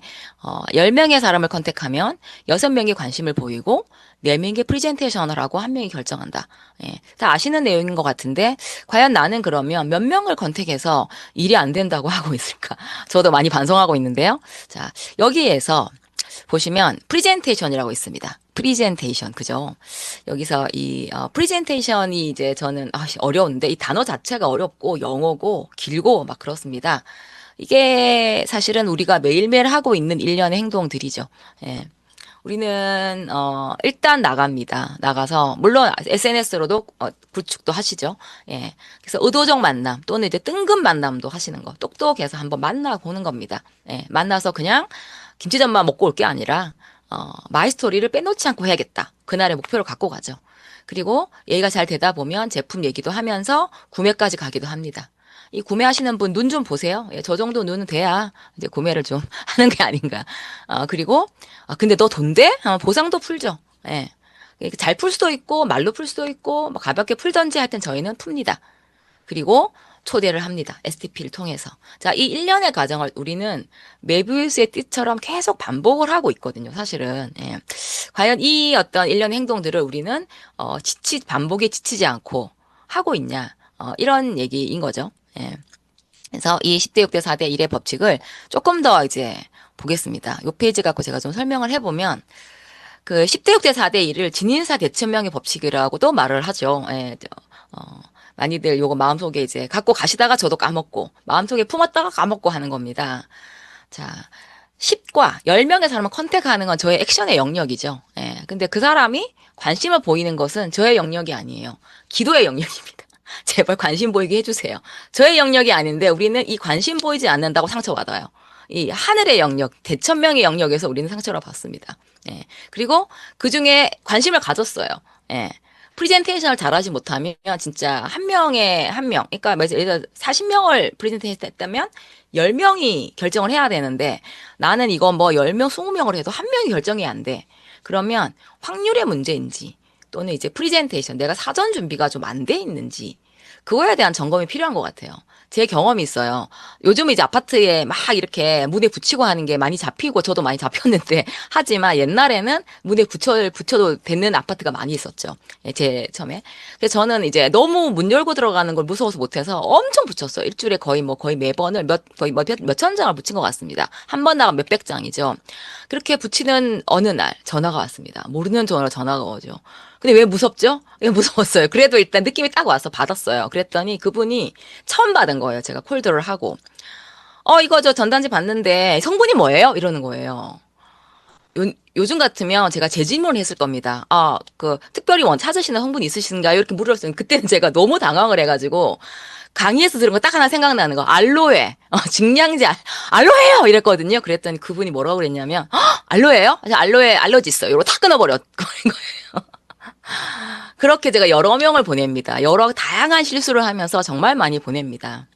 10명의 사람을 컨택하면 6명이 관심을 보이고, 4명의 프리젠테이션을 하고 1명이 결정한다. 예, 다 아시는 내용인 것 같은데, 과연 나는 그러면 몇 명을 컨택해서 일이 안 된다고 하고 있을까? 저도 많이 반성하고 있는데요. 자, 여기에서 보시면 프리젠테이션이라고 있습니다. 프리젠테이션, 그죠? 여기서 이 프리젠테이션이 이제 저는 어려운데 이 단어 자체가 어렵고 영어고 길고 막 그렇습니다. 이게 사실은 우리가 매일매일 하고 있는 일련의 행동들이죠. 예. 우리는 일단 나갑니다. 나가서 물론 SNS로도 구축도 하시죠. 예. 그래서 의도적 만남 또는 이제 뜬금 만남도 하시는 거. 똑똑해서 한번 만나보는 겁니다. 예. 만나서 그냥 김치전만 먹고 올 게 아니라 마이스토리를 빼놓지 않고 해야겠다. 그날의 목표를 갖고 가죠. 그리고 얘기가 잘 되다 보면 제품 얘기도 하면서 구매까지 가기도 합니다. 이 구매하시는 분 눈 좀 보세요. 예, 저 정도 눈은 돼야 이제 구매를 좀 하는 게 아닌가. 그리고 근데 너 돈 돼? 보상도 풀죠. 예. 잘 풀 수도 있고 말로 풀 수도 있고 뭐 가볍게 풀던지 할 땐 저희는 풉니다. 그리고 초대를 합니다. STP를 통해서. 자, 이 1년의 과정을 우리는 메비우스의 띠처럼 계속 반복을 하고 있거든요. 사실은. 예. 과연 이 어떤 1년의 행동들을 우리는 반복에 지치지 않고 하고 있냐. 이런 얘기인 거죠. 예. 그래서 이 10대 6대 4대 1의 법칙을 조금 더 이제 보겠습니다. 이 페이지 갖고 제가 좀 설명을 해보면 그 10대 6대 4대 1을 진인사 대천명의 법칙이라고도 말을 하죠. 예. 많이들 요거 마음속에 이제 갖고 가시다가 저도 까먹고 마음속에 품었다가 까먹고 하는 겁니다. 자, 10과 10명의 사람을 컨택하는 건 저의 액션의 영역이죠. 예. 근데 그 사람이 관심을 보이는 것은 저의 영역이 아니에요. 기도의 영역입니다. 제발 관심 보이게 해주세요. 저의 영역이 아닌데 우리는 이 관심 보이지 않는다고 상처받아요. 이 하늘의 영역, 대천명의 영역에서 우리는 상처를 받습니다. 예. 그리고 그 중에 관심을 가졌어요. 예. 프리젠테이션을 잘하지 못하면 진짜 한 명에 한 명, 그러니까 예를 들어 40명을 프리젠테이션 했다면 10명이 결정을 해야 되는데 나는 이거 뭐 10명, 20명을 해도 한 명이 결정이 안 돼. 그러면 확률의 문제인지 또는 이제 프리젠테이션, 내가 사전 준비가 좀 안 돼 있는지 그거에 대한 점검이 필요한 것 같아요. 제 경험이 있어요. 요즘 이제 아파트에 막 이렇게 무대 붙이고 하는 게 많이 잡히고 저도 많이 잡혔는데 하지만 옛날에는 무대 붙여도 되는 아파트가 많이 있었죠. 예, 제 처음에. 그래서 저는 이제 너무 문 열고 들어가는 걸 무서워서 못해서 엄청 붙였어요. 일주일에 거의 매번을 거의 몇천 장을 붙인 것 같습니다. 한 번 나가 몇백 장이죠. 그렇게 붙이는 어느 날 전화가 왔습니다. 모르는 전화가 오죠. 근데 왜 무섭죠? 왜 무서웠어요? 그래도 일단 느낌이 딱 와서 받았어요. 그랬더니 그분이 처음 받은 거예요. 제가 콜드를 하고. 이거 저 전단지 봤는데 성분이 뭐예요? 이러는 거예요. 요즘 같으면 제가 재질문을 했을 겁니다. 특별히 찾으시는 성분이 있으신가요? 이렇게 물었어요. 그때는 제가 너무 당황을 해가지고 강의에서 들은 거 딱 하나 생각나는 거. 알로에. 직량제 알로에요! 이랬거든요. 그랬더니 그분이 뭐라고 그랬냐면 알로에요? 알로에 알러지 있어요. 이러고 탁 끊어버렸는 거예요. 그렇게 제가 여러 명을 보냅니다. 여러 다양한 실수를 하면서 정말 많이 보냅니다.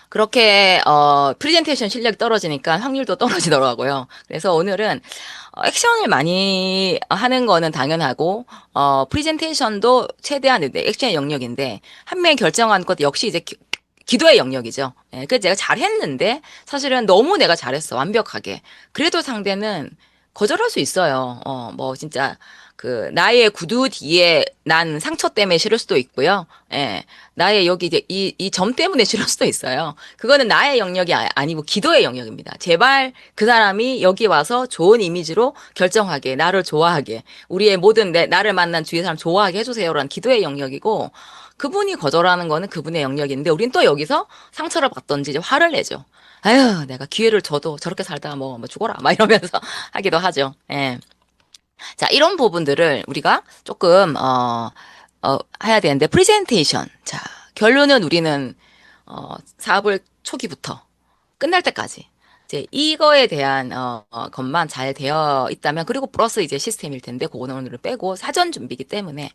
그렇게 프레젠테이션 실력이 떨어지니까 확률도 떨어지더라고요. 그래서 오늘은 액션을 많이 하는 거는 당연하고 프레젠테이션도 최대한 액션의 영역인데 한 명이 결정한 것 역시 이제 기도의 영역이죠. 예, 그래서 제가 잘했는데 사실은 너무 내가 잘했어. 완벽하게. 그래도 상대는 거절할 수 있어요. 뭐 진짜 나의 구두 뒤에 난 상처 때문에 싫을 수도 있고요. 예. 나의 여기 이제 이 점 때문에 싫을 수도 있어요. 그거는 나의 영역이 아니고 기도의 영역입니다. 제발 그 사람이 여기 와서 좋은 이미지로 결정하게, 나를 좋아하게, 우리의 모든 나를 만난 주위의 사람 좋아하게 해주세요라는 기도의 영역이고, 그분이 거절하는 거는 그분의 영역인데, 우린 또 여기서 상처를 받던지 이제 화를 내죠. 아유, 내가 기회를 줘도 저렇게 살다가 뭐 죽어라. 막 이러면서 하기도 하죠. 예. 자, 이런 부분들을 우리가 조금, 해야 되는데, 프레젠테이션. 자, 결론은 우리는, 사업을 초기부터 끝날 때까지. 이제 이거에 대한, 것만 잘 되어 있다면, 그리고 플러스 이제 시스템일 텐데, 그거는 오늘은 빼고 사전 준비이기 때문에.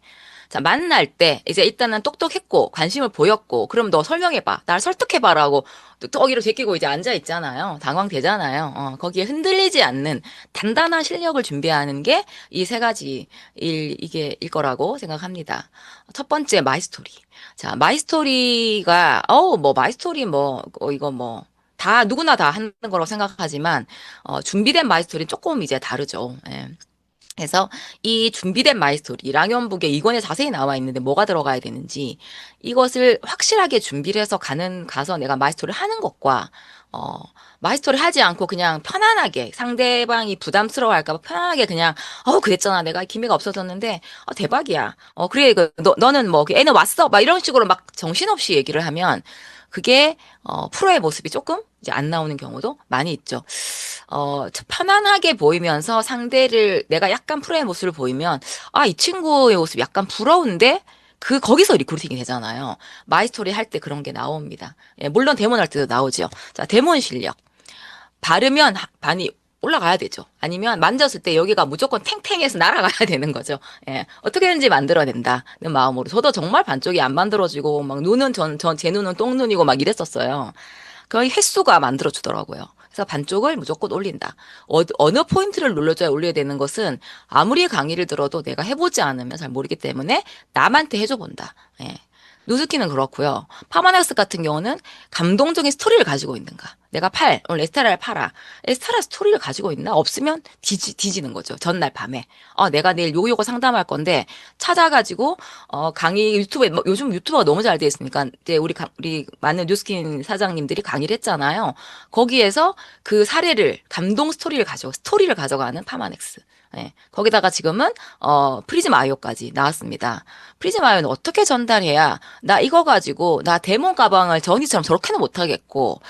자, 만날 때, 이제 일단은 똑똑했고, 관심을 보였고, 그럼 너 설명해봐. 날 설득해봐라고, 거기로 제끼고 이제 앉아있잖아요. 당황되잖아요. 거기에 흔들리지 않는 단단한 실력을 준비하는 게 이 세 가지 일 거라고 생각합니다. 첫 번째, 마이스토리. 자, 마이스토리가, 마이스토리 이거 다, 누구나 다 하는 거라고 생각하지만, 준비된 마이스토리는 조금 이제 다르죠. 예. 그래서 이 준비된 마이스토리, 랑연북에 2권에 자세히 나와 있는데 뭐가 들어가야 되는지 이것을 확실하게 준비를 해서 가서 내가 마이스토리를 하는 것과 마이스토리를 하지 않고 그냥 편안하게 상대방이 부담스러워할까 봐 편안하게 그냥 그랬잖아 내가 기미가 없어졌는데 대박이야 그래 너는 뭐 애는 왔어 막 이런 식으로 막 정신없이 얘기를 하면 그게 프로의 모습이 조금 이제 안 나오는 경우도 많이 있죠. 편안하게 보이면서 상대를 내가 약간 프로의 모습을 보이면 아, 이 친구의 모습 약간 부러운데 거기서 리크루팅이 되잖아요. 마이스토리 할 때 그런 게 나옵니다. 예, 물론 데몬 할 때도 나오죠. 자, 데몬 실력. 바르면 반이 올라가야 되죠. 아니면 만졌을 때 여기가 무조건 탱탱해서 날아가야 되는 거죠. 예, 어떻게든지 만들어낸다는 마음으로. 저도 정말 반쪽이 안 만들어지고, 막 눈은 제 눈은 똥눈이고 막 이랬었어요. 거의 횟수가 만들어주더라고요. 그래서 반쪽을 무조건 올린다. 어느 포인트를 눌러줘야 올려야 되는 것은 아무리 강의를 들어도 내가 해보지 않으면 잘 모르기 때문에 남한테 해줘 본다. 예. 누스키는 그렇고요. 파마넥스 같은 경우는 감동적인 스토리를 가지고 있는가. 내가 오늘 에스테라를 팔아. 에스테라 스토리를 가지고 있나? 없으면 뒤지는 거죠. 전날 밤에. 내가 내일 요거 상담할 건데 찾아가지고 강의 유튜브에 요즘 유튜버가 너무 잘 돼 있으니까 이제 우리 많은 뉴스킨 사장님들이 강의를 했잖아요. 거기에서 그 사례를 감동 스토리를 가져가는 파마넥스. 네, 거기다가 지금은 프리즘 아이오까지 나왔습니다. 프리즘 아이오는 어떻게 전달해야 나 이거 가지고 나 데몬 가방을 전이처럼 저렇게는 못하겠고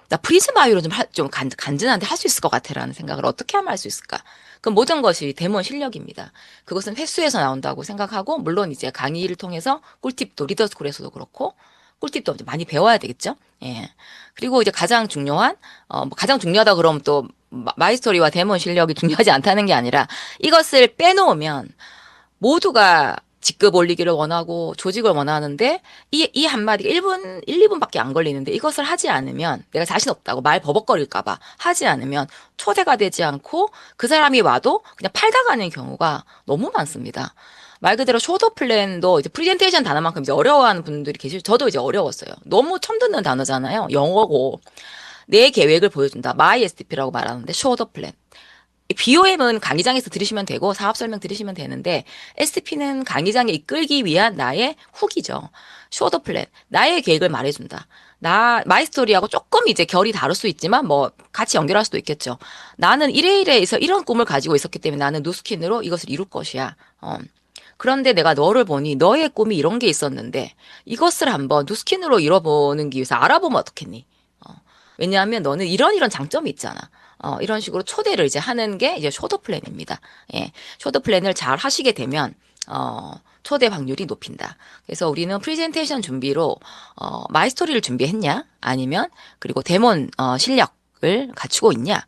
나 프리즘 아이오로 좀 간지난데 할 수 있을 것 같아라는 생각을 어떻게 하면 할 수 있을까? 그 모든 것이 데몬 실력입니다. 그것은 횟수에서 나온다고 생각하고 물론 이제 강의를 통해서 꿀팁도 리더스쿨에서도 그렇고 꿀팁도 이제 많이 배워야 되겠죠. 예. 그리고 이제 가장 중요한 가장 중요하다 그러면 또 마이스토리와 데몬 실력이 중요하지 않다는 게 아니라 이것을 빼놓으면 모두가 직급 올리기를 원하고 조직을 원하는데 이 한마디가 1, 2분밖에 안 걸리는데 이것을 하지 않으면 내가 자신 없다고 말 버벅거릴까봐 하지 않으면 초대가 되지 않고 그 사람이 와도 그냥 팔다 가는 경우가 너무 많습니다. 말 그대로 쇼더 플랜도 이제 프레젠테이션 단어만큼 이제 어려워하는 분들이 계시죠. 저도 이제 어려웠어요. 너무 처음 듣는 단어잖아요. 영어고. 내 계획을 보여준다. My STP라고 말하는데 쇼더 플랜. BOM은 강의장에서 들으시면 되고 사업 설명 들으시면 되는데 STP는 강의장에 이끌기 위한 나의 훅이죠. 쇼더 플랜. 나의 계획을 말해준다. 마이스토리하고 조금 이제 결이 다를 수 있지만 뭐 같이 연결할 수도 있겠죠. 나는 이래이래해서 이런 꿈을 가지고 있었기 때문에 나는 누스킨으로 이것을 이룰 것이야. 그런데 내가 너를 보니 너의 꿈이 이런 게 있었는데 이것을 한번 누스킨으로 이뤄보는 기 위해서 알아보면 어떻겠니? 왜냐하면 너는 이런 장점이 있잖아. 이런 식으로 초대를 이제 하는 게 이제 쇼더 플랜입니다. 예. 쇼더 플랜을 잘 하시게 되면, 초대 확률이 높인다. 그래서 우리는 프레젠테이션 준비로, 마이스토리를 준비했냐? 아니면, 그리고 데몬, 실력을 갖추고 있냐?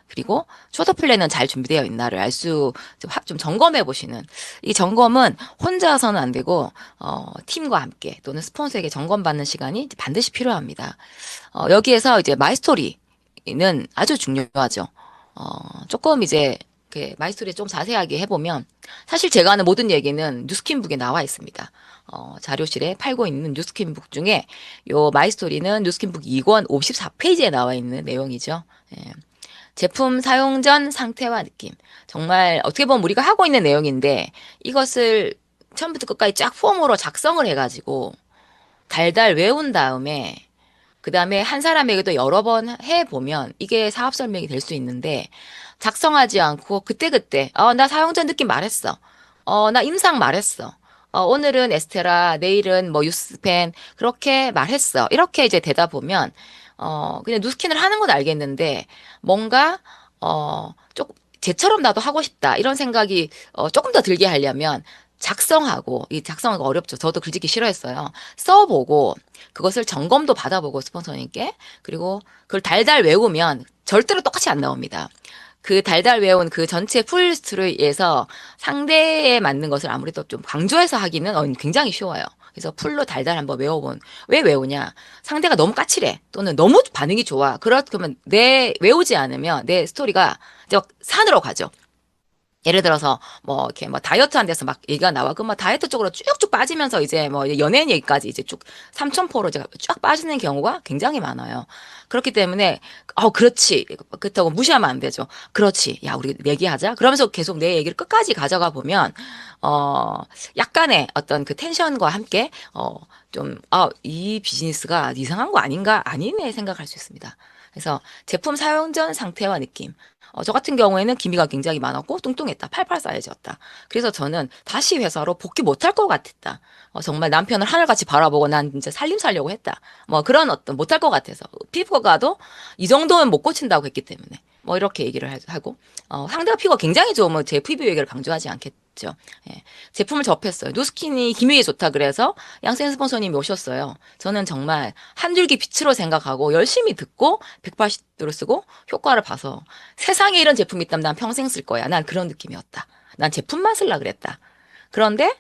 그리고 쇼더 플랜은 잘 준비되어 있나를 좀 점검해 보시는. 이 점검은 혼자서는 안 되고, 팀과 함께 또는 스폰서에게 점검받는 시간이 반드시 필요합니다. 여기에서 이제 마이스토리는 아주 중요하죠. 조금 이제, 마이스토리 좀 자세하게 해보면, 사실 제가 하는 모든 얘기는 뉴스킨북에 나와 있습니다. 자료실에 팔고 있는 뉴스킨북 중에, 요 마이스토리는 뉴스킨북 2권 54페이지에 나와 있는 내용이죠. 예. 제품 사용 전 상태와 느낌. 정말 어떻게 보면 우리가 하고 있는 내용인데 이것을 처음부터 끝까지 쫙 폼으로 작성을 해가지고 달달 외운 다음에 그 다음에 한 사람에게도 여러 번 해보면 이게 사업 설명이 될 수 있는데 작성하지 않고 그때그때 나 사용 전 느낌 말했어. 나 임상 말했어. 오늘은 에스테라, 내일은 뭐 유스펜 그렇게 말했어. 이렇게 이제 되다 보면 그냥 누스킨을 하는 건 알겠는데, 뭔가, 조금, 쟤처럼 나도 하고 싶다. 이런 생각이, 조금 더 들게 하려면, 이 작성하기 어렵죠. 저도 글짓기 싫어했어요. 써보고, 그것을 점검도 받아보고, 스폰서님께. 그리고 그걸 달달 외우면, 절대로 똑같이 안 나옵니다. 그 달달 외운 그 전체 풀스트로이에서 상대에 맞는 것을 아무래도 좀 강조해서 하기는 굉장히 쉬워요. 그래서 풀로 달달 한번 왜 외우냐? 상대가 너무 까칠해. 또는 너무 반응이 좋아. 그러면 외우지 않으면 내 스토리가 이제 산으로 가죠. 예를 들어서 이렇게 다이어트 한 데서 막 얘기가 나와. 그럼 다이어트 쪽으로 쭉쭉 빠지면서 이제 연예인 얘기까지 이제 쭉 삼천포로 이제 쫙 빠지는 경우가 굉장히 많아요. 그렇기 때문에 그렇지. 그렇다고 무시하면 안 되죠. 그렇지. 야, 우리 얘기하자. 그러면서 계속 내 얘기를 끝까지 가져가 보면 약간의 어떤 그 텐션과 함께 이 비즈니스가 이상한 거 아닌가? 아니네 생각할 수 있습니다. 그래서 제품 사용 전 상태와 느낌. 저 같은 경우에는 기미가 굉장히 많았고 뚱뚱했다. 88 사이즈였다. 그래서 저는 다시 회사로 복귀 못할 것 같았다. 정말 남편을 하늘같이 바라보고 난 진짜 살림 살려고 했다. 뭐 그런 어떤 못할 것 같아서 피부가도 이 정도는 못 고친다고 했기 때문에 뭐 이렇게 얘기를 하고 상대가 피부가 굉장히 좋으면 제 피부 얘기를 강조하지 않겠죠. 예. 제품을 접했어요. 누스킨이 기미에 좋다 그래서 양센 스폰서님이 오셨어요. 저는 정말 한 줄기 빛으로 생각하고 열심히 듣고 180도로 쓰고 효과를 봐서 세상에 이런 제품이 있다면 난 평생 쓸 거야. 난 그런 느낌이었다. 난 제품만 쓸라 그랬다. 그런데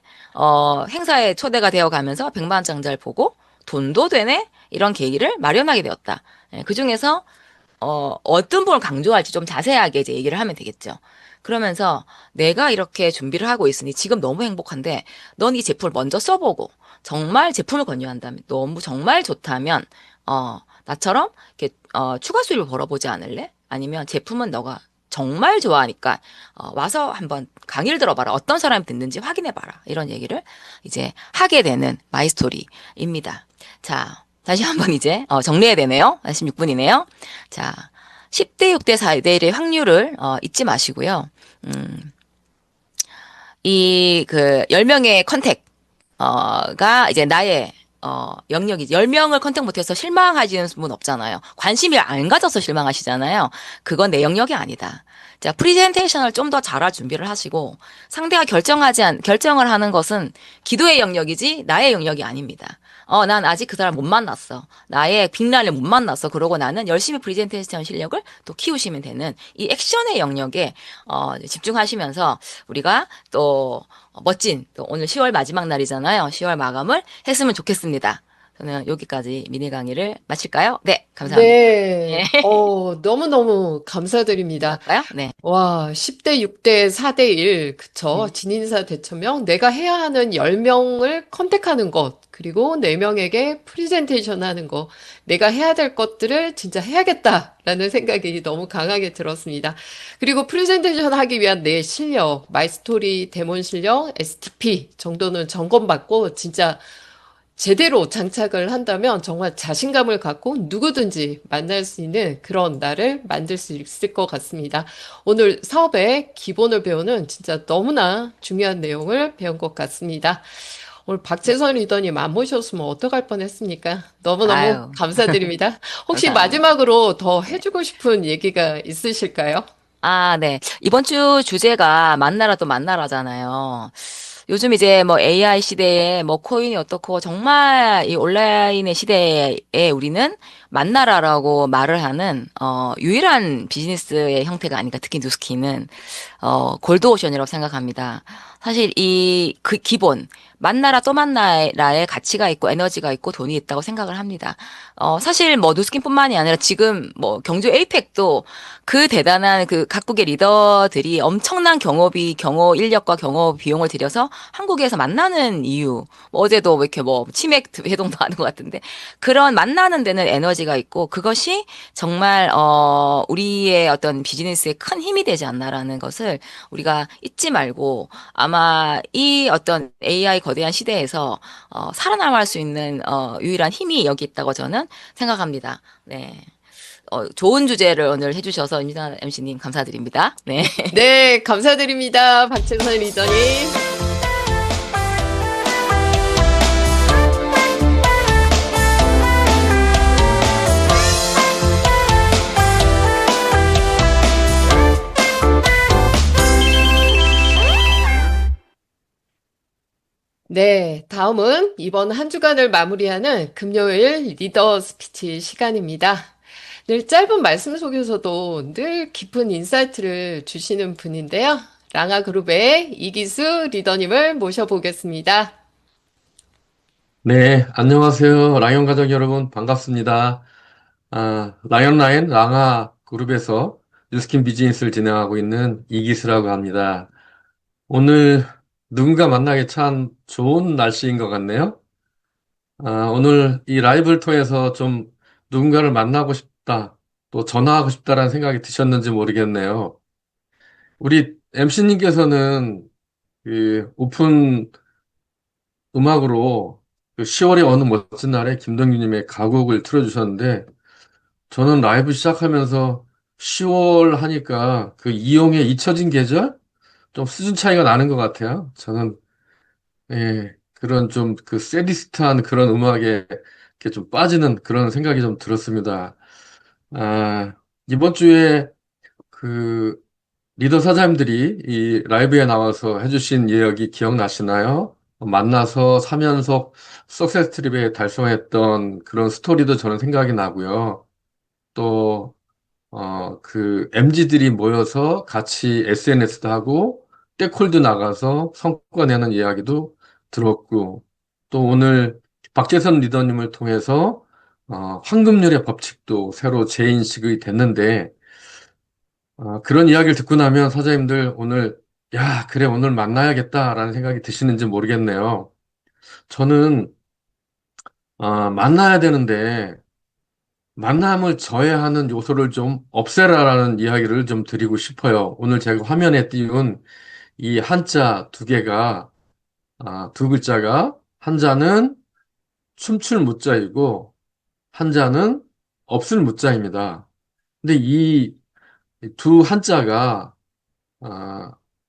행사에 초대가 되어 가면서 100만 원 장자를 보고 돈도 되네? 이런 계기를 마련하게 되었다. 예, 그중에서 어떤 부분을 강조할지 좀 자세하게 이제 얘기를 하면 되겠죠. 그러면서 내가 이렇게 준비를 하고 있으니 지금 너무 행복한데 넌 이 제품을 먼저 써보고 정말 제품을 권유한다면 너무 정말 좋다면 나처럼 이렇게 추가 수입을 벌어보지 않을래? 아니면 제품은 너가 정말 좋아하니까 와서 한번 강의를 들어봐라. 어떤 사람이 듣는지 확인해봐라. 이런 얘기를 이제 하게 되는 마이스토리입니다. 자, 다시 한번 이제 정리해야 되네요. 16분이네요. 자, 10대 6대 4대 1의 확률을 잊지 마시고요. 이 10명의 컨택가 이제 나의 영역이지. 10명을 컨택 못해서 실망하시는 분 없잖아요. 관심이 안 가져서 실망하시잖아요. 그건 내 영역이 아니다. 자, 프리젠테이션을 좀 더 잘할 준비를 하시고, 상대가 결정을 하는 것은 기도의 영역이지, 나의 영역이 아닙니다. 난 아직 그 사람 못 만났어. 나의 빅라인을 못 만났어. 그러고 나는 열심히 프리젠테이션 실력을 또 키우시면 되는 이 액션의 영역에 집중하시면서 우리가 또 멋진 또 오늘 10월 마지막 날이잖아요. 10월 마감을 했으면 좋겠습니다. 저는 여기까지 미니 강의를 마칠까요? 네, 감사합니다. 네, 너무너무 감사드립니다. 할까요? 네. 와, 10대 6대 4대 1, 그쵸. 진인사 대처명, 내가 해야 하는 10명을 컨택하는 것, 그리고 4명에게 프리젠테이션 하는 것, 내가 해야 될 것들을 진짜 해야겠다라는 생각이 너무 강하게 들었습니다. 그리고 프리젠테이션 하기 위한 내 실력, 마이스토리 데몬 실력, STP 정도는 점검받고 진짜 제대로 장착을 한다면 정말 자신감을 갖고 누구든지 만날 수 있는 그런 나를 만들 수 있을 것 같습니다. 오늘 사업의 기본을 배우는 진짜 너무나 중요한 내용을 배운 것 같습니다. 오늘 박재선 리더님 안 모셨으면 어떡할 뻔했습니까? 너무너무 아유. 감사드립니다. 혹시 감사합니다. 마지막으로 더 해주고 싶은 얘기가 있으실까요? 네. 이번 주 주제가 만나라 또 만나라잖아요. 요즘 이제 뭐 AI 시대에 뭐 코인이 어떻고 정말 이 온라인의 시대에 우리는 만나라라고 말을 하는 유일한 비즈니스의 형태가 아닌가. 특히 뉴스키는 골드오션이라고 생각합니다. 사실 그 기본 만나라 또 만나라의 가치가 있고 에너지가 있고 돈이 있다고 생각을 합니다. 사실 뭐 뉴스킨뿐만이 아니라 지금 뭐 경주 에이펙도 그 대단한 그 각국의 리더들이 엄청난 경호 인력과 경호 비용을 들여서 한국에서 만나는 이유. 뭐 어제도 뭐 이렇게 뭐 치맥 회동도 하는 것 같은데 그런 만나는 데는 에너지가 있고 그것이 정말 우리의 어떤 비즈니스에 큰 힘이 되지 않나라는 것을 우리가 잊지 말고 아마 이 어떤 AI 거대한 시대에서 살아남을 수 있는 유일한 힘이 여기 있다고 저는 생각합니다. 네. 좋은 주제를 오늘 해주셔서 임진아 MC님 감사드립니다. 네. 네, 감사드립니다. 박재선 리더님. 네, 다음은 이번 한 주간을 마무리하는 금요일 리더 스피치 시간입니다. 늘 짧은 말씀 속에서도 늘 깊은 인사이트를 주시는 분인데요. 랑아그룹의 이기수 리더님을 모셔보겠습니다. 네, 안녕하세요. 라이언 가족 여러분, 반갑습니다. 라이언 라인 랑아 그룹에서 뉴스킨 비즈니스를 진행하고 있는 이기수라고 합니다. 오늘 누군가 만나기 참 좋은 날씨인 것 같네요. 오늘 이 라이브를 통해서 좀 누군가를 만나고 싶다, 또 전화하고 싶다라는 생각이 드셨는지 모르겠네요. 우리 MC님께서는 그 오픈 음악으로 그 10월의 어느 멋진 날에 김동규님의 가곡을 틀어주셨는데, 저는 라이브 시작하면서 10월 하니까 그 이용의 잊혀진 계절? 좀 수준 차이가 나는 것 같아요. 저는, 예, 그런 좀 그 세디스트한 그런 음악에 이렇게 좀 빠지는 그런 생각이 좀 들었습니다. 아, 이번 주에 그 리더 사장님들이 이 라이브에 나와서 해주신 이야기 기억나시나요? 만나서 3연속 석세스 트립에 달성했던 그런 스토리도 저는 생각이 나고요. 또, 그 MZ들이 모여서 같이 SNS도 하고 떼콜도 나가서 성과 내는 이야기도 들었고, 또 오늘 박재선 리더님을 통해서 황금률의 법칙도 새로 재인식이 됐는데, 그런 이야기를 듣고 나면 사장님들 오늘, 야, 그래, 오늘 만나야겠다라는 생각이 드시는지 모르겠네요. 저는, 만나야 되는데, 만남을 저해하는 요소를 좀 없애라라는 이야기를 좀 드리고 싶어요. 오늘 제가 화면에 띄운 이 한자 두 개가, 두 글자가, 한자는 춤출 무자이고, 한자는 없을 무자입니다. 근데 이 두 한자가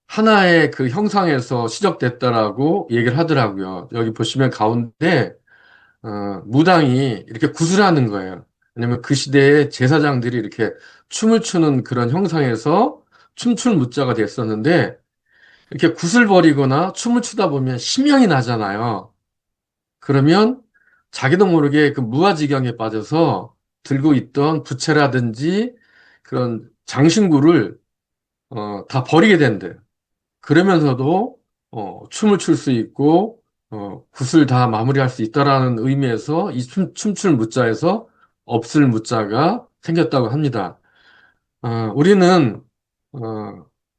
하나의 그 형상에서 시작됐다라고 얘기를 하더라고요. 여기 보시면 가운데 무당이 이렇게 구슬하는 거예요. 왜냐면 그 시대에 제사장들이 이렇게 춤을 추는 그런 형상에서 춤출 무자가 됐었는데 이렇게 구슬거리거나 춤을 추다 보면 신명이 나잖아요. 그러면 자기도 모르게 그 무아지경에 빠져서 들고 있던 부채라든지 그런 장신구를 다 버리게 된대요. 그러면서도 춤을 출 수 있고 굿을 다 마무리할 수 있다라는 의미에서 이 춤출 무자에서 없을 무자가 생겼다고 합니다. 우리는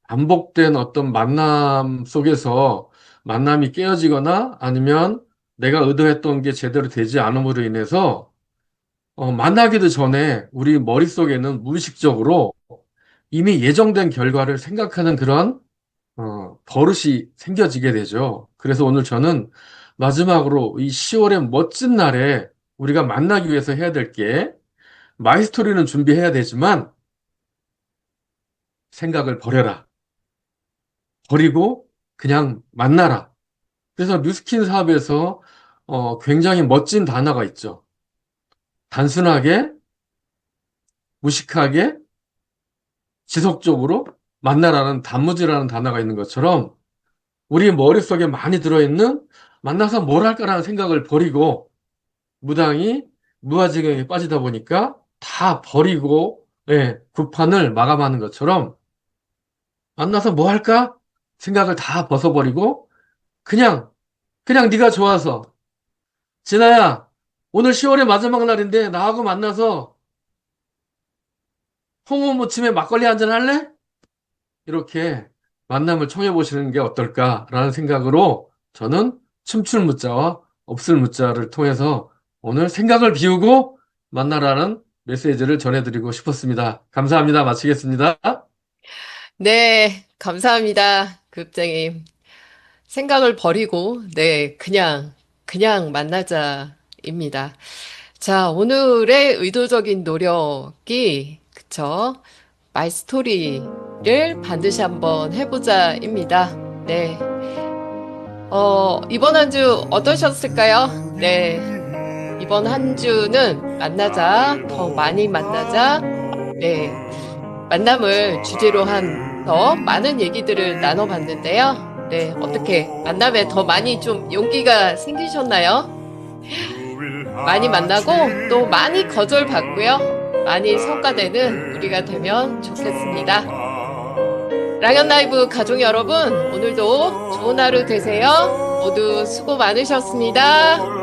반복된 어떤 만남 속에서 만남이 깨어지거나 아니면 내가 의도했던 게 제대로 되지 않음으로 인해서 만나기도 전에 우리 머릿속에는 무의식적으로 이미 예정된 결과를 생각하는 그런 버릇이 생겨지게 되죠. 그래서 오늘 저는 마지막으로 이 10월의 멋진 날에 우리가 만나기 위해서 해야 될 게 마이스토리는 준비해야 되지만 생각을 버려라. 버리고 그냥 만나라. 그래서 뉴스킨 사업에서 굉장히 멋진 단어가 있죠. 단순하게, 무식하게, 지속적으로 만나라는 단무지라는 단어가 있는 것처럼 우리 머릿속에 많이 들어있는 만나서 뭘 할까라는 생각을 버리고 무당이 무아지경에 빠지다 보니까 다 버리고 굿판을 마감하는 것처럼 만나서 뭐 할까? 생각을 다 벗어버리고 그냥 네가 좋아서 진아야 오늘 10월의 마지막 날인데 나하고 만나서 홍어 무침에 막걸리 한잔 할래? 이렇게 만남을 청해 보시는 게 어떨까라는 생각으로 저는 춤출 무자와 없을 무자를 통해서 오늘 생각을 비우고 만나라는 메시지를 전해드리고 싶었습니다. 감사합니다. 마치겠습니다. 네, 감사합니다. 급장님. 생각을 버리고, 네, 그냥 만나자입니다. 자, 오늘의 의도적인 노력이, 그쵸? 마이스토리를 반드시 한번 해보자입니다. 네. 이번 한 주 어떠셨을까요? 네. 이번 한 주는 만나자, 더 많이 만나자, 네. 만남을 주제로 한 더 많은 얘기들을 나눠봤는데요. 네. 어떻게 만남에 더 많이 좀 용기가 생기셨나요? 많이 만나고 또 많이 거절받고요. 많이 성과되는 우리가 되면 좋겠습니다. 랑연 라이브 가족 여러분, 오늘도 좋은 하루 되세요. 모두 수고 많으셨습니다.